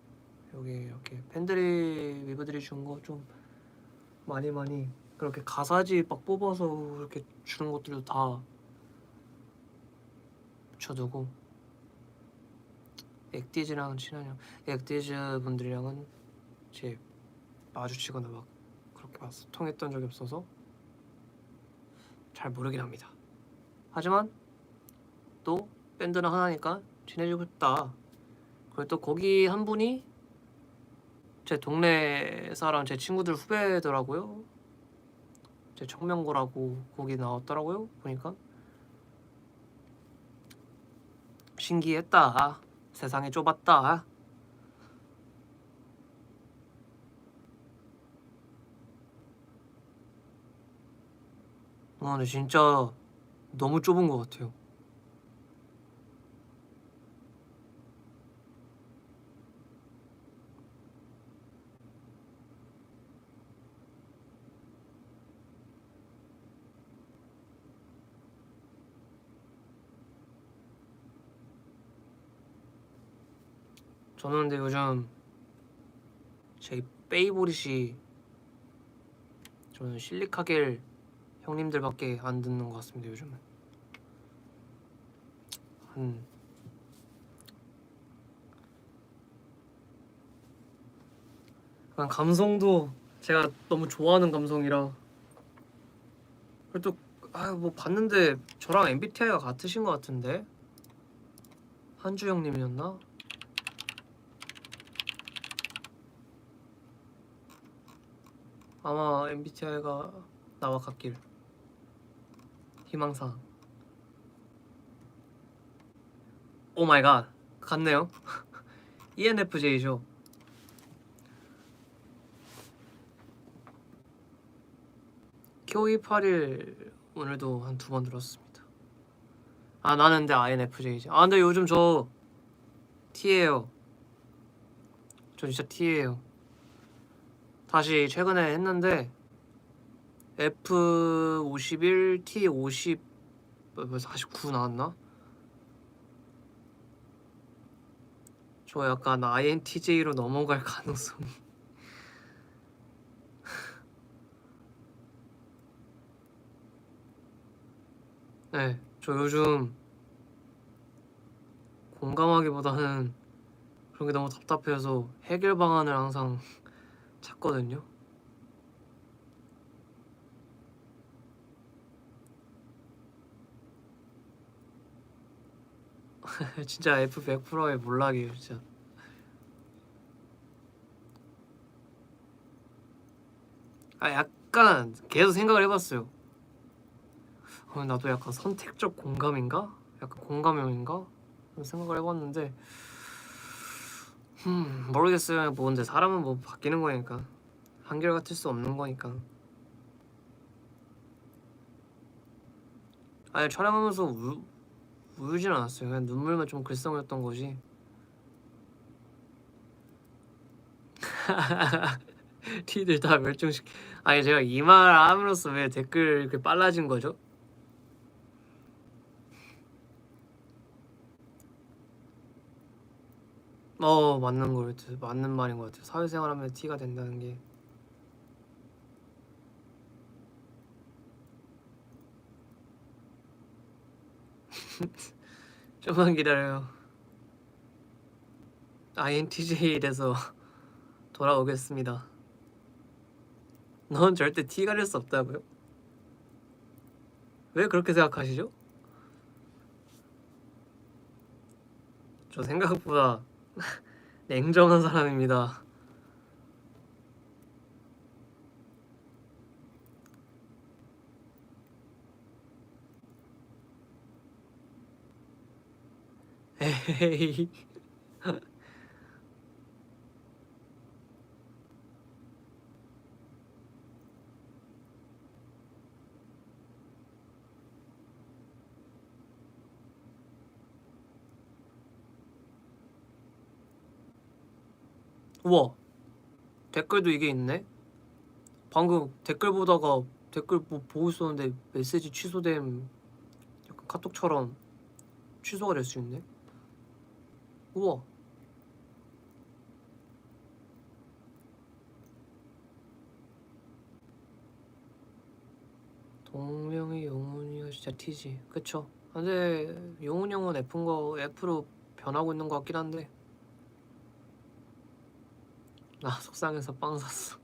여기 이렇게 팬들이 위브들이 준 거 좀 많이 그렇게 가사지 막 뽑아서 이렇게 주는 것들도 다 붙여두고 액디즈랑 친한 형 액디즈 분들이랑은 제 마주치거나 막 그렇게 통했던 적이 없어서 잘 모르긴 합니다. 하지만 또 밴드는 하나니까 친해지고 싶다. 그리고 또 거기 한 분이 제 동네 사람 제 친구들 후배더라고요. 제 청명고라고 거기 나왔더라고요. 보니까 신기했다. 세상이 좁았다. 근데 진짜 너무 좁은 것 같아요. 저는 근데 요즘 제 페이보릿이 저는 실리카겔 형님들밖에 안 듣는 것 같습니다. 요즘은 약간 감성도 제가 너무 좋아하는 감성이라 그래도 뭐 봤는데 저랑 MBTI가 같으신 것 같은데 한주 형님이었나? 아마 MBTI가 나와 같길. 희망사항. 오 마이 갓. 같네요. ENFJ죠. Q281 오늘도 한 2번 들었습니다. 나는 근데 INFJ지. 근데 요즘 저 T예요. 저 진짜 T예요. 다시 최근에 했는데 F51, T50 49 나왔나? 저 약간 INTJ로 넘어갈 가능성이 네, 저 요즘 공감하기보다는 그런 게 너무 답답해서 해결 방안을 항상 찾거든요. 진짜 F 100%의 몰락이에요, 진짜. 약간 계속 생각을 해봤어요. 나도 약간 선택적 공감인가? 약간 공감형인가? 생각을 해봤는데 모르겠어요. 뭐 근데 사람은 뭐 바뀌는 거니까 한결같을 수 없는 거니까. 아니 촬영하면서 울진 않았어요. 그냥 눈물만 좀 글썽였던 거지. 티들 다 멸종식. 아니 제가 이 말 함으로써 왜 댓글 이렇게 빨라진 거죠? 맞는 거 같아요. 맞는 말인 것 같아요. 사회생활하면 티가 된다는 게. 좀만 기다려요. INTJ에 대해서 돌아오겠습니다. 넌 절대 티 가릴 수 없다고요? 왜 그렇게 생각하시죠? 저 생각보다 냉정한 사람입니다. 에이. 우와, 댓글도 이게 있네? 방금 댓글 보다가 댓글 뭐 보고 있었는데 메시지 취소됨. 약간 카톡처럼 취소가 될 수 있네? 우와. 동명이 영훈이가 진짜 티지. 그쵸? 근데 영훈이 형은 F로 변하고 있는 것 같긴 한데 나 속상해서 빵 샀어.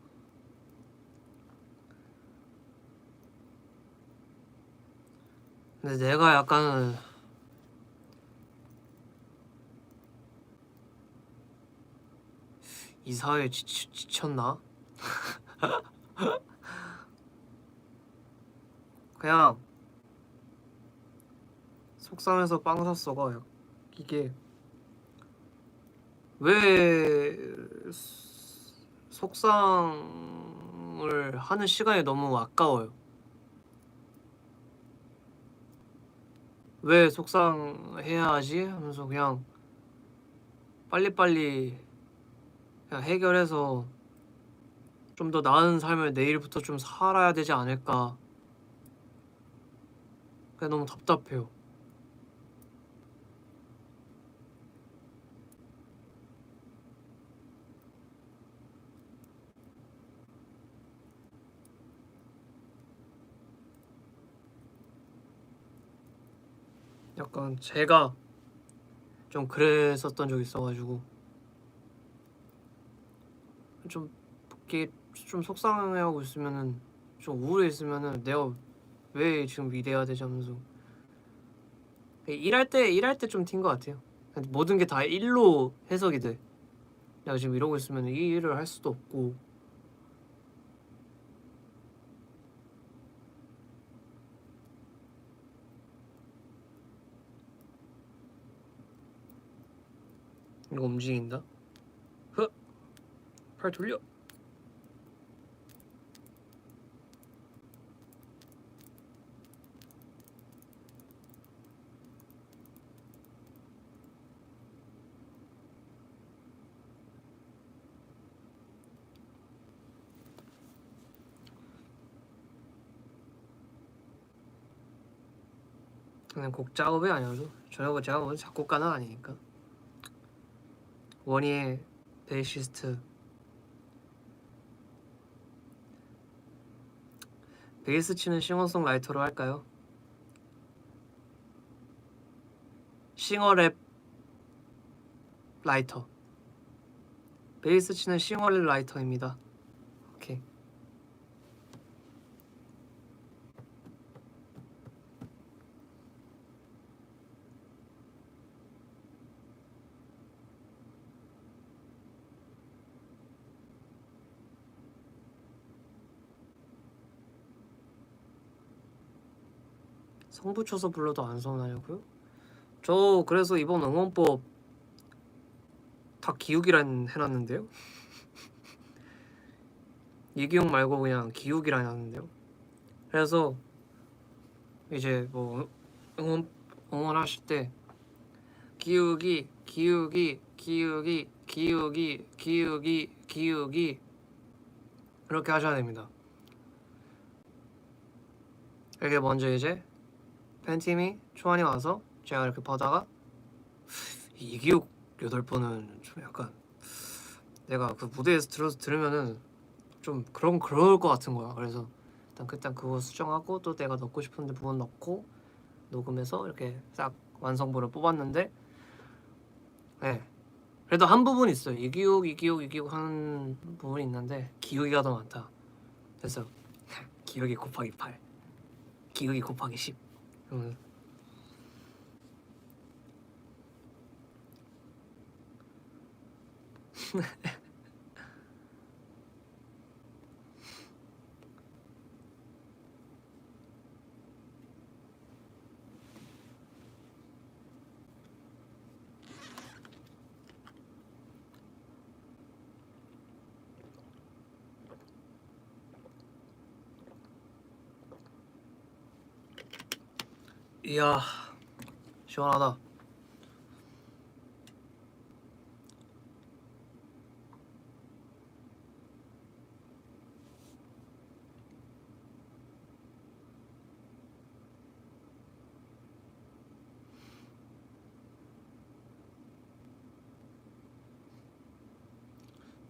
근데 내가 약간 이 사회에 지쳤나? 그냥 속상해서 빵 샀어가 이게 왜 속상을 하는 시간이 너무 아까워요. 왜 속상해야 하지? 하면서 그냥 빨리빨리 그냥 해결해서 좀 더 나은 삶을 내일부터 좀 살아야 되지 않을까. 그게 너무 답답해요. 약간 제가 좀 그랬었던 적이 있어가지고 좀 이렇게 좀 속상해하고 있으면은 좀 우울해 있으면은 내가 왜 지금 이래야 되지 하면서 일할 때 좀 튄 것 같아요. 모든 게 다 일로 해석이 돼. 내가 지금 이러고 있으면 이 일을 할 수도 없고. 이거 움직인다. 흐! 팔 돌려. 그냥 곡 작업이 아니어도 저녁은 제가 뭐 작곡가는 아니니까. 원희의 베이시스트. 베이스 치는 싱어송라이터로 할까요? 싱어랩 라이터. 베이스 치는 싱어랩 라이터입니다. 오케이. 성 붙여서 불러도 안 서운하냐고요? 저 그래서 이번 응원법 다 기욱이란 해놨는데요. 이기욱 말고 그냥 기욱이라 해놨는데요. 그래서 이제 뭐 응원하실 때 기욱이 기욱이 기욱이 기욱이 기욱이 기욱이 이렇게 하셔야 됩니다. 이게 먼저 이제 팬팀이 초안이 와서 제가 이렇게 보다가 이기욱 8번은 좀 약간 내가 그 무대에서 들으면은 좀 그럴 것 같은 거야. 그래서 일단 그거 수정하고 또 내가 넣고 싶은데 부분 넣고 녹음해서 이렇게 싹 완성본을 뽑았는데, 네, 그래도 한 부분 있어요. 이기욱 하는 부분이 있는데 기욱이가 더 많다. 그래서 기욱이 곱하기 8, 기욱이 곱하기 10. 이야, 시원하다.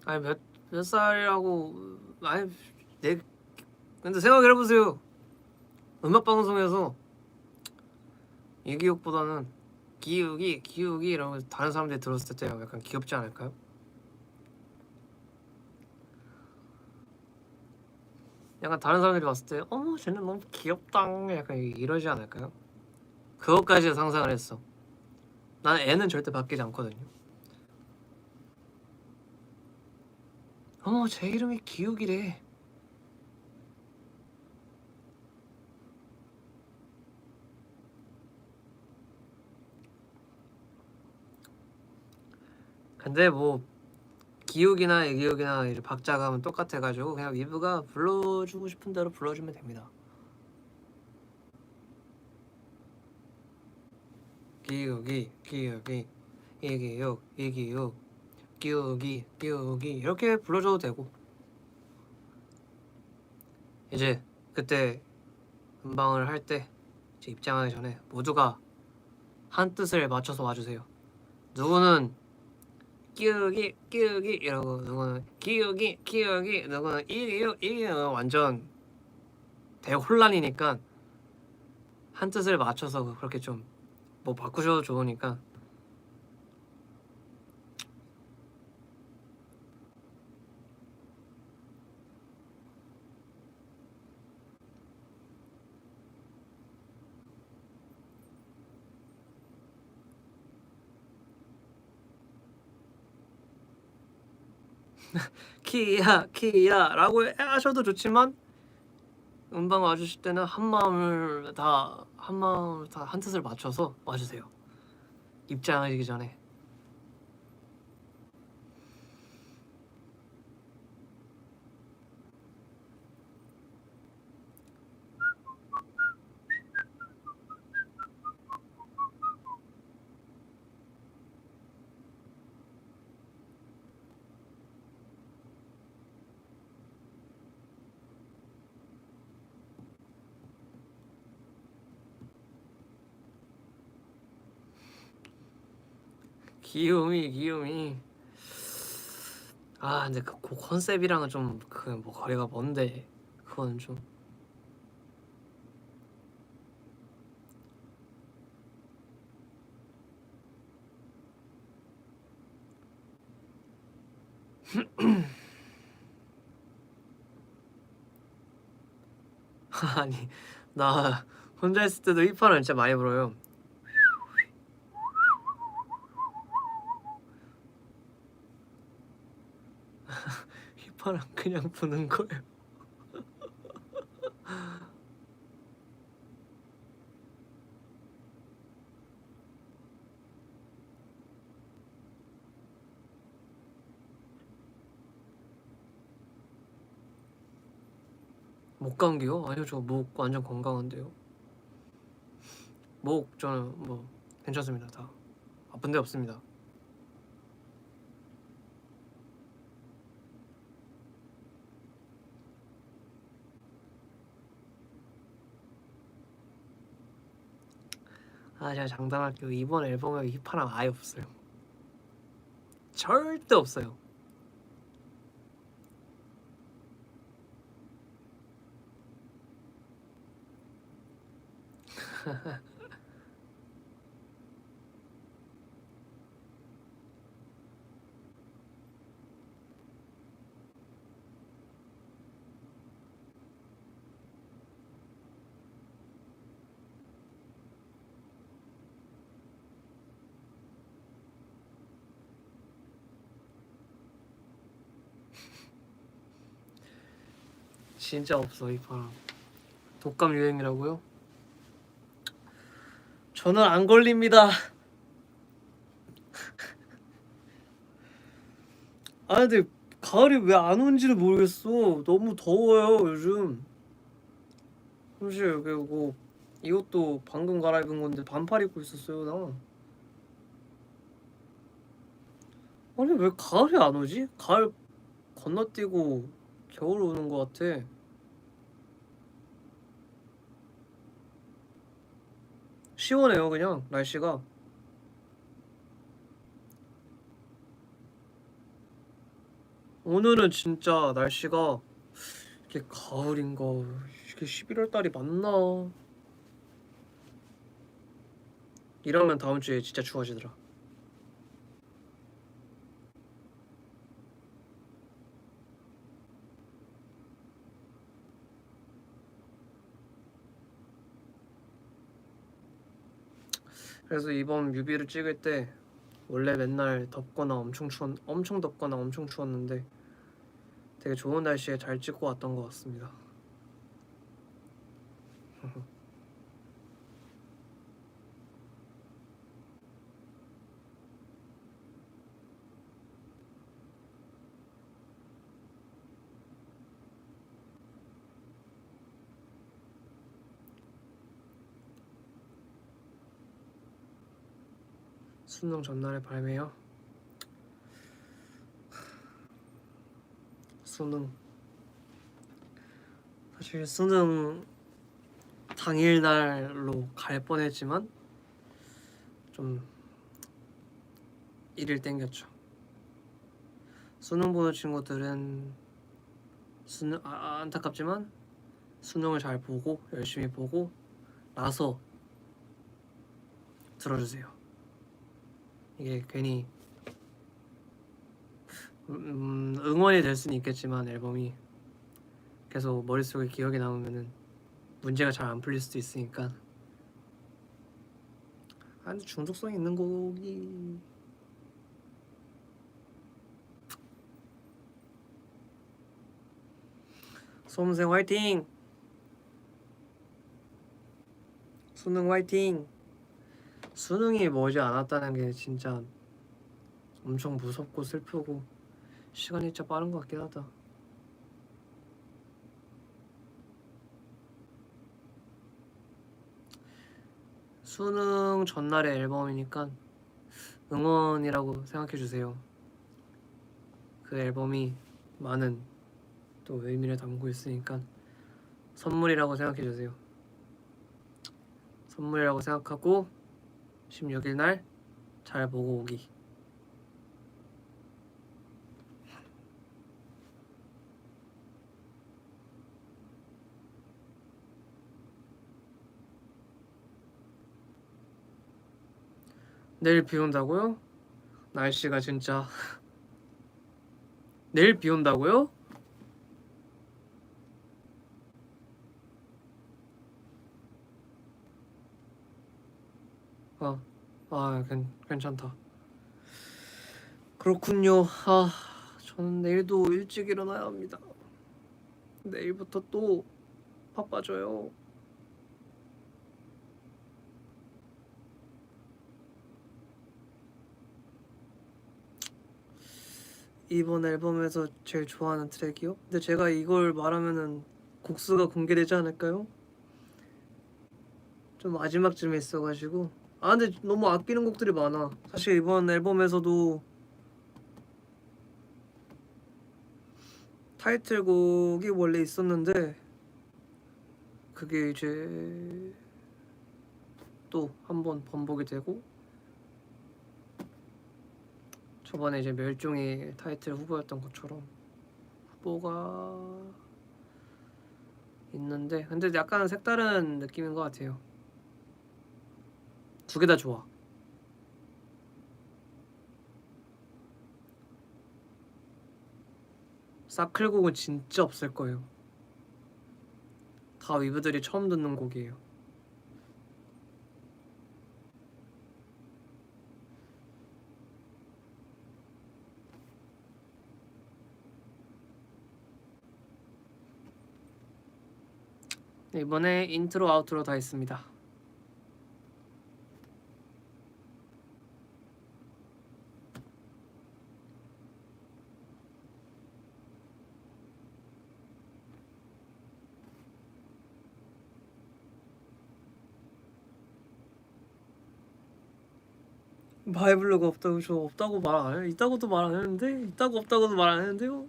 아니 몇 살이라고. 아니 근데 생각해보세요. 음악방송에서 이기욱보다는 기욱이 이러면 다른 사람들이 들었을 때 약간 귀엽지 않을까요? 약간 다른 사람들이 봤을 때 어머 쟤는 너무 귀엽다 약간 이러지 않을까요? 그것까지 상상을 했어. 난 애는 절대 바뀌지 않거든요. 어머 제 이름이 기욱이래. 근데 뭐 기욱이나 애기욱이나 이제 박자감은 똑같아가지고 그냥 위브가 불러주고 싶은 대로 불러주면 됩니다. 기욱이 이기욱 기욱이 이렇게 불러줘도 되고, 이제 그때 음방을 할 때 이제 입장하기 전에 모두가 한 뜻을 맞춰서 와주세요. 누구는 기욱이 이러고, 누구는 기욱이 누구는 이기욱 완전 대혼란이니까 한 뜻을 맞춰서 그렇게 좀 뭐 바꾸셔도 좋으니까. 키야 라고 하셔도 좋지만 음방 와주실 때는 한 마음을 다 한 뜻을 맞춰서 와주세요. 입장하시기 전에. 귀요미. 아 근데 그 컨셉이랑은 좀 그 뭐 거리가 먼데 그거는 좀. 아니 나 혼자 있을 때도 휘파람 진짜 많이 불어요. 휘파람 그냥 부는 거예요. 목 감기요? 아니요, 저 목 완전 건강한데요. 목 저는 뭐 괜찮습니다. 다 아픈 데 없습니다. 아, 제가 장담할게요. 이번 앨범에 휘파람 아예 없어요. 절대 없어요. 진짜 없어 휘파람. 독감 유행이라고요? 저는 안 걸립니다. 아, 근데 가을이 왜 안 온지를 모르겠어. 너무 더워요 요즘. 사실 그리고 이것도 방금 갈아입은 건데 반팔 입고 있었어요 나. 아니 왜 가을이 안 오지? 가을 건너뛰고 겨울 오는 것 같아. 시원해요 그냥 날씨가. 오늘은 진짜 날씨가 이게 가을인가 이게 11월 달이 맞나. 이러면 다음 주에 진짜 추워지더라. 그래서 이번 뮤비를 찍을 때 원래 맨날 덥거나 엄청 덥거나 엄청 추웠는데 되게 좋은 날씨에 잘 찍고 왔던 것 같습니다. 수능 전날에 발매요? 수능 사실 수능 당일날로 갈 뻔했지만 좀 일을 땡겼죠. 수능 보는 친구들은 안타깝지만 수능을 잘 보고 열심히 보고 나서 들어주세요. 이게 괜히 응원이 될 수는 있겠지만 앨범이 계속 머릿속에 기억에 남으면은 문제가 잘 안 풀릴 수도 있으니까. 아주 중독성 있는 곡이. 수험생 화이팅! 수능 화이팅! 수능이 머지 않았다는 게 진짜 엄청 무섭고 슬프고 시간이 진짜 빠른 것 같긴 하다. 수능 전날의 앨범이니까 응원이라고 생각해주세요. 그 앨범이 많은 또 의미를 담고 있으니까 선물이라고 생각해주세요. 선물이라고 생각하고 16일 날 잘 보고 오기. 내일 비 온다고요? 날씨가 진짜 내일 비 온다고요? 괜찮다. 그렇군요. 저는 내일도 일찍 일어나야 합니다. 내일부터 또 바빠져요. 이번 앨범에서 제일 좋아하는 트랙이요? 근데 제가 이걸 말하면은 곡수가 공개되지 않을까요? 좀 마지막쯤에 있어가지고. 아 근데 너무 아끼는 곡들이 많아. 사실 이번 앨범에서도 타이틀곡이 원래 있었는데 그게 이제 또 한 번 번복이 되고, 저번에 이제 멸종이 타이틀 후보였던 것처럼 후보가 있는데, 근데 약간 색다른 느낌인 것 같아요. 두 개 다 좋아. 사클곡은 진짜 없을 거예요. 다 위브들이 처음 듣는 곡이에요. 이번에 인트로 아우트로 다 있습니다. 바이블로가 없다고, 저 없다고 말 안 해요. 있다고도 말 안 했는데, 있다고 없다고도 말 안 했는데요.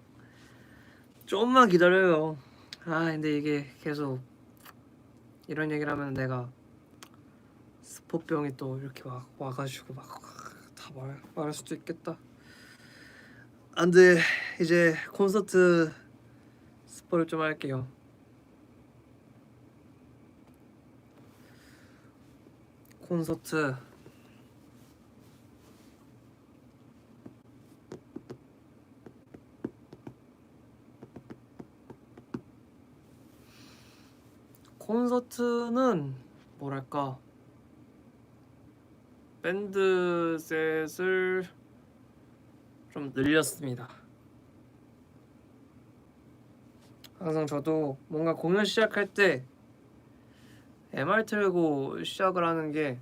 좀만 기다려요. 아 근데 이게 계속 이런 얘기를 하면 내가 스포병이 또 이렇게 와가지고 막 다 말할 수도 있겠다. 안돼, 이제 콘서트 스포를 좀 할게요. 콘서트는 뭐랄까, 밴드 셋을 좀 늘렸습니다. 항상 저도 뭔가 공연 시작할 때 MR 틀고 시작을 하는 게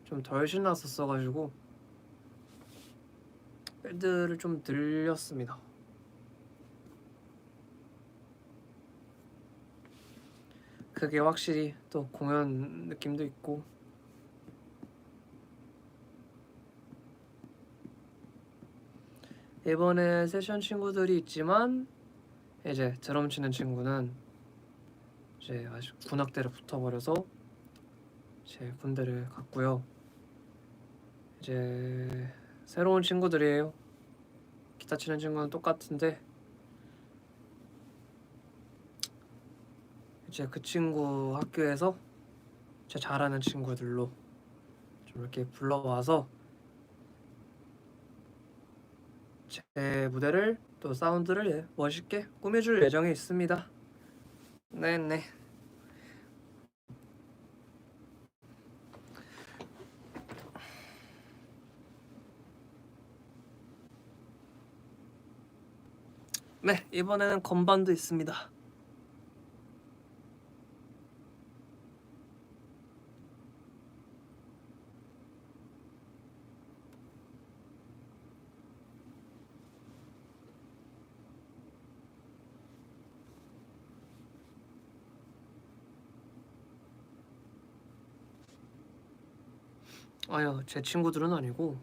좀 덜 신났었어가지고 밴드를 좀 늘렸습니다. 그게 확실히 또 공연 느낌도 있고. 이번에 세션 친구들이 있지만 이제 드럼 치는 친구는 이제 아직 군악대를 붙어버려서 제 군대를 갔고요. 이제 새로운 친구들이에요. 기타 치는 친구는 똑같은데 이제 그 친구 학교에서 제 잘하는 친구들로 좀 이렇게 불러와서 제 무대를 또 사운드를 멋있게 꾸며줄 예정에 있습니다. 네네. 네, 이번에는 건반도 있습니다. 아니요, 제 친구들은 아니고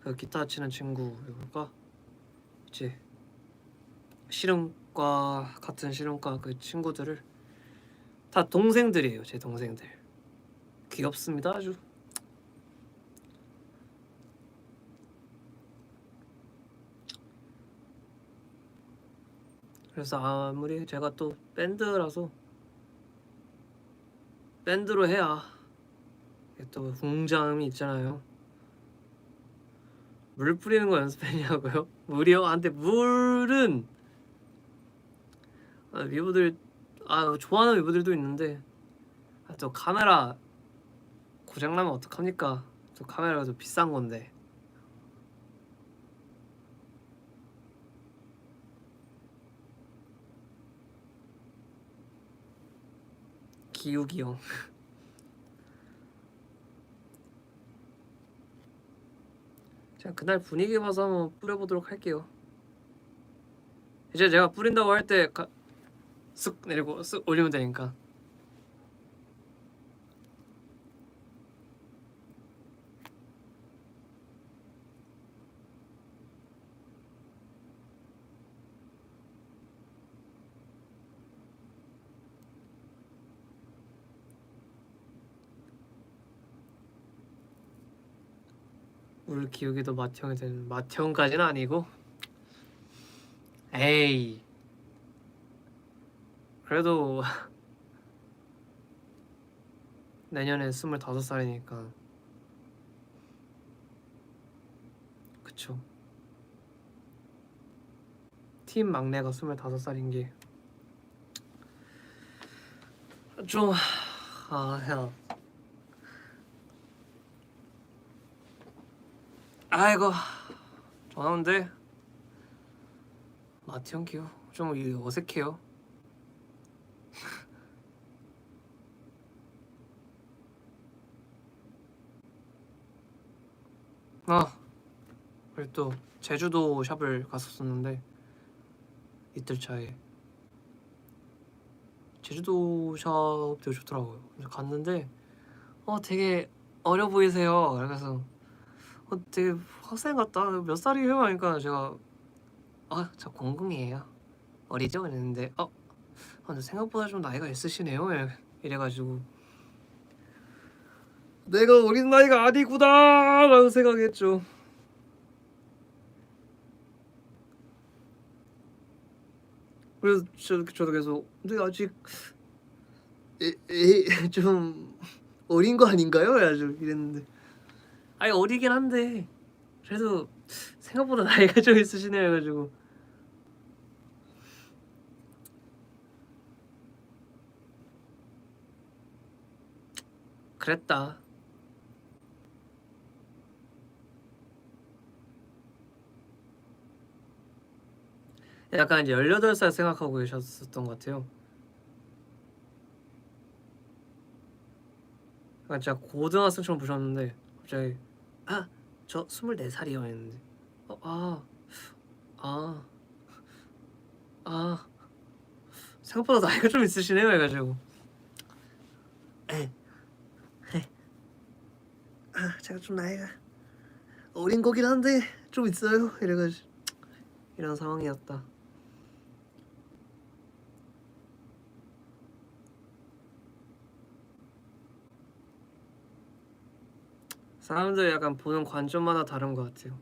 그 기타 치는 친구가 이제 실험과 같은 실험과 그 친구들을 다 동생들이에요. 제 동생들. 귀엽습니다 아주. 그래서 아무리 제가 또 밴드라서 밴드로 해야 또 웅장함이 있잖아요. 물 뿌리는 거 연습했냐고요? 물이요? 아, 근데 물은 위부들 좋아하는 위부들도 있는데 또 카메라 고장나면 어떡합니까? 또 카메라가 또 비싼 건데. 기욱이 형. 제가 그날 분위기 봐서 한번 뿌려보도록 할게요. 이제 제가 뿌린다고 할 때 쓱 내리고 쓱 올리면 되니까. 물 기우기도 맏형이 되는, 맏형까지는 아니고, 에이 그래도 내년에 25살이니까 그쵸. 팀 막내가 25살인 게 좀... 야 아이고 저는데 맏형 기우 좀 어색해요. 그리고 또 제주도 샵을 갔었었는데 이틀 차에 제주도 샵 되게 좋더라고요. 그래서 갔는데 되게 어려 보이세요. 그래서 되게 학생 같다. 몇 살이에요? 하니까 제가 저 00이에요. 어리죠? 이랬는데 근데 생각보다 좀 나이가 있으시네요. 이래가지고 내가 어린 나이가 아니구나 라는 생각했죠. 그래서 저도 계속 근데 아직 좀 어린 거 아닌가요? 이랬는데 아니 어리긴 한데 그래도 생각보다 나이가 좀 있으시네요. 해가지고 그랬다. 약간 이제 18살 생각하고 계셨었던 것 같아요. 약간 진짜 고등학생처럼 보셨는데 갑자기 저 24살이요 했는데 아, 생각보다 나이가 좀 있으시네요 해가지고 제가 좀 나이가 어린 거긴 한데 좀 있어요 이래가지고 이런 상황이었다. 사람들 약간 보는 관점마다 다른 것 같아요.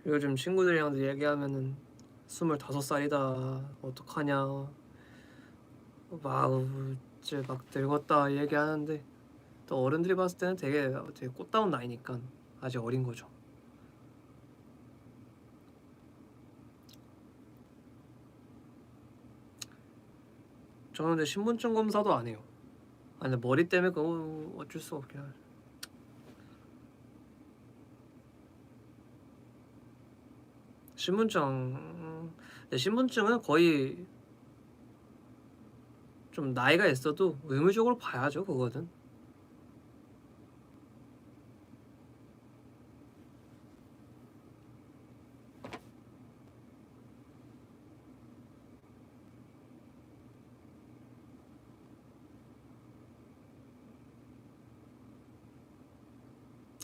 요즘 친구들이랑도 얘기하면은 25살이다 어떡하냐 막 이제 막 늙었다 얘기하는데 또 어른들이 봤을 때는 되게 꽃다운 나이니까 아직 어린 거죠. 저는 근데 신분증 검사도 안 해요. 근데 머리 때문에 그거 어쩔 수 없긴 하죠. 신분증은 거의 좀 나이가 있어도 의무적으로 봐야죠. 그거는.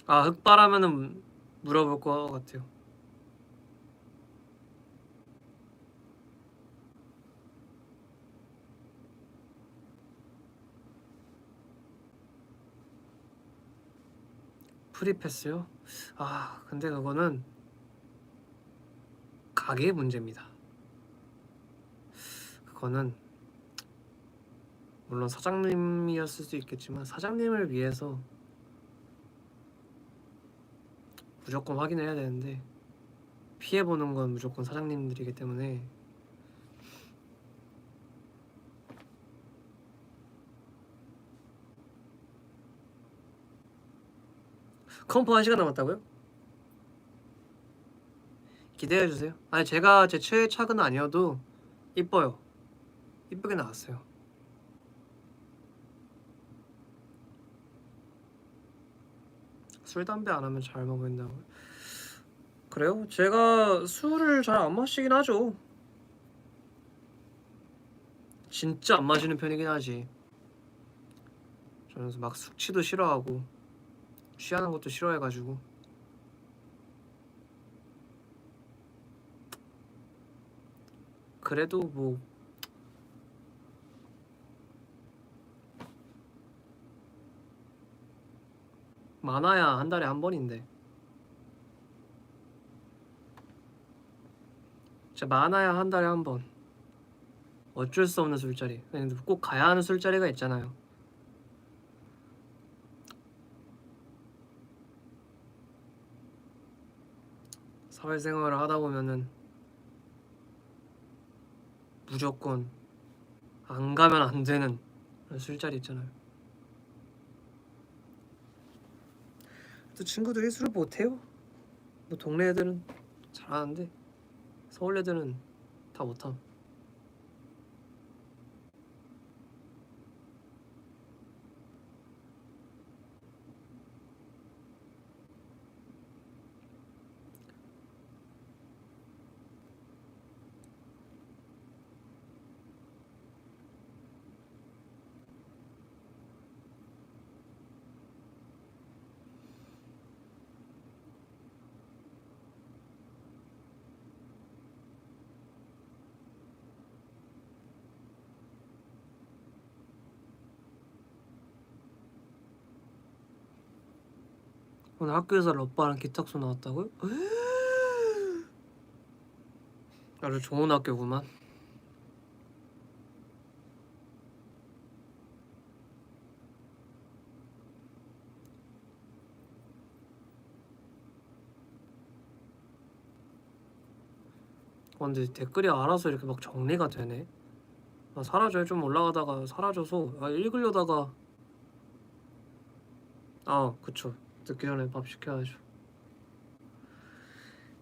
흑발하면은 물어볼 것 같아요. 프리패스요? 근데 그거는 가게의 문제입니다. 그거는 물론 사장님이었을 수도 있겠지만 사장님을 위해서 무조건 확인해야 되는데 피해보는 건 무조건 사장님들이기 때문에 컴프 1시간 남았다고요? 기대해주세요. 제가 제 최애착은 아니어도 이뻐요. 이쁘게 나왔어요. 술 담배 안 하면 잘 먹는다고. 그래요? 제가 술을 잘 안 마시긴 하죠. 진짜 안 마시는 편이긴 하지. 저는 막 숙취도 싫어하고 취하는 것도 싫어해가지고. 그래도 뭐 많아야 한 달에 한 번인데, 진짜 많아야 한 달에 한 번. 어쩔 수 없는 술자리. 근데 꼭 가야 하는 술자리가 있잖아요. 사회생활을 하다 보면은 무조건 안 가면 안 되는 그런 술자리 있잖아요. 또 친구들이 술을 못해요. 뭐 동네 애들은 잘하는데 서울 애들은 다 못함. 오늘 학교에서 러빠랑 기탁소 나왔다고요? 아주 좋은 학교구만. 근데 댓글이 알아서 이렇게 막 정리가 되네. 사라져요. 좀 올라가다가 사라져서 읽으려다가. 그쵸. 듣기 전에 밥 시켜야죠.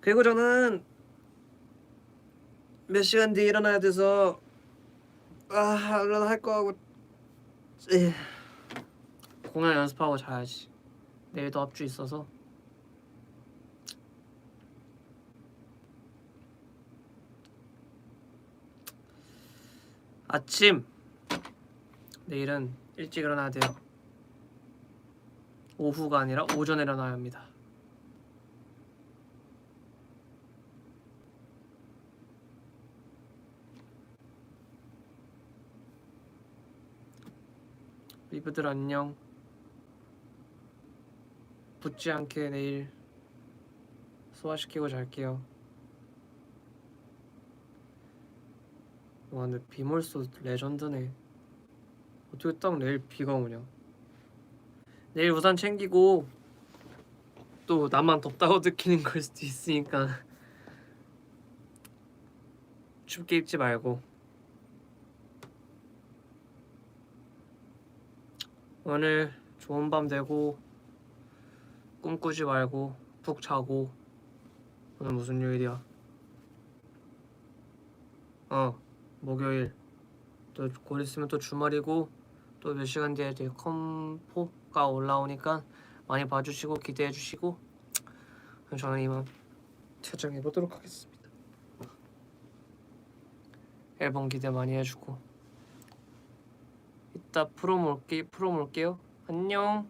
그리고 저는 몇 시간 뒤에 일어나야 돼서 얼른 할 거 하고 공연 연습하고 자야지. 내일도 합주 있어서. 아침 내일은 일찍 일어나야 돼요. 오후가 아니라 오전에 일어나야 합니다. 리브들 안녕. 붙지 않게 내일 소화시키고 잘게요. 와 근데 비몰소 레전드네. 어떻게 딱 내일 비가 오냐. 내일 우산 챙기고 또 나만 덥다고 느끼는 걸 수도 있으니까 춥게 입지 말고. 오늘 좋은 밤 되고 꿈꾸지 말고 푹 자고. 오늘 무슨 요일이야? 목요일. 또 곧 있으면 또 주말이고 또 몇 시간 뒤에 컴포가 올라오니까 많이 봐주시고 기대해주시고 저는 이만 퇴장해보도록 하겠습니다. 앨범 기대 많이 해주고 이따 프로 몰게요. 안녕.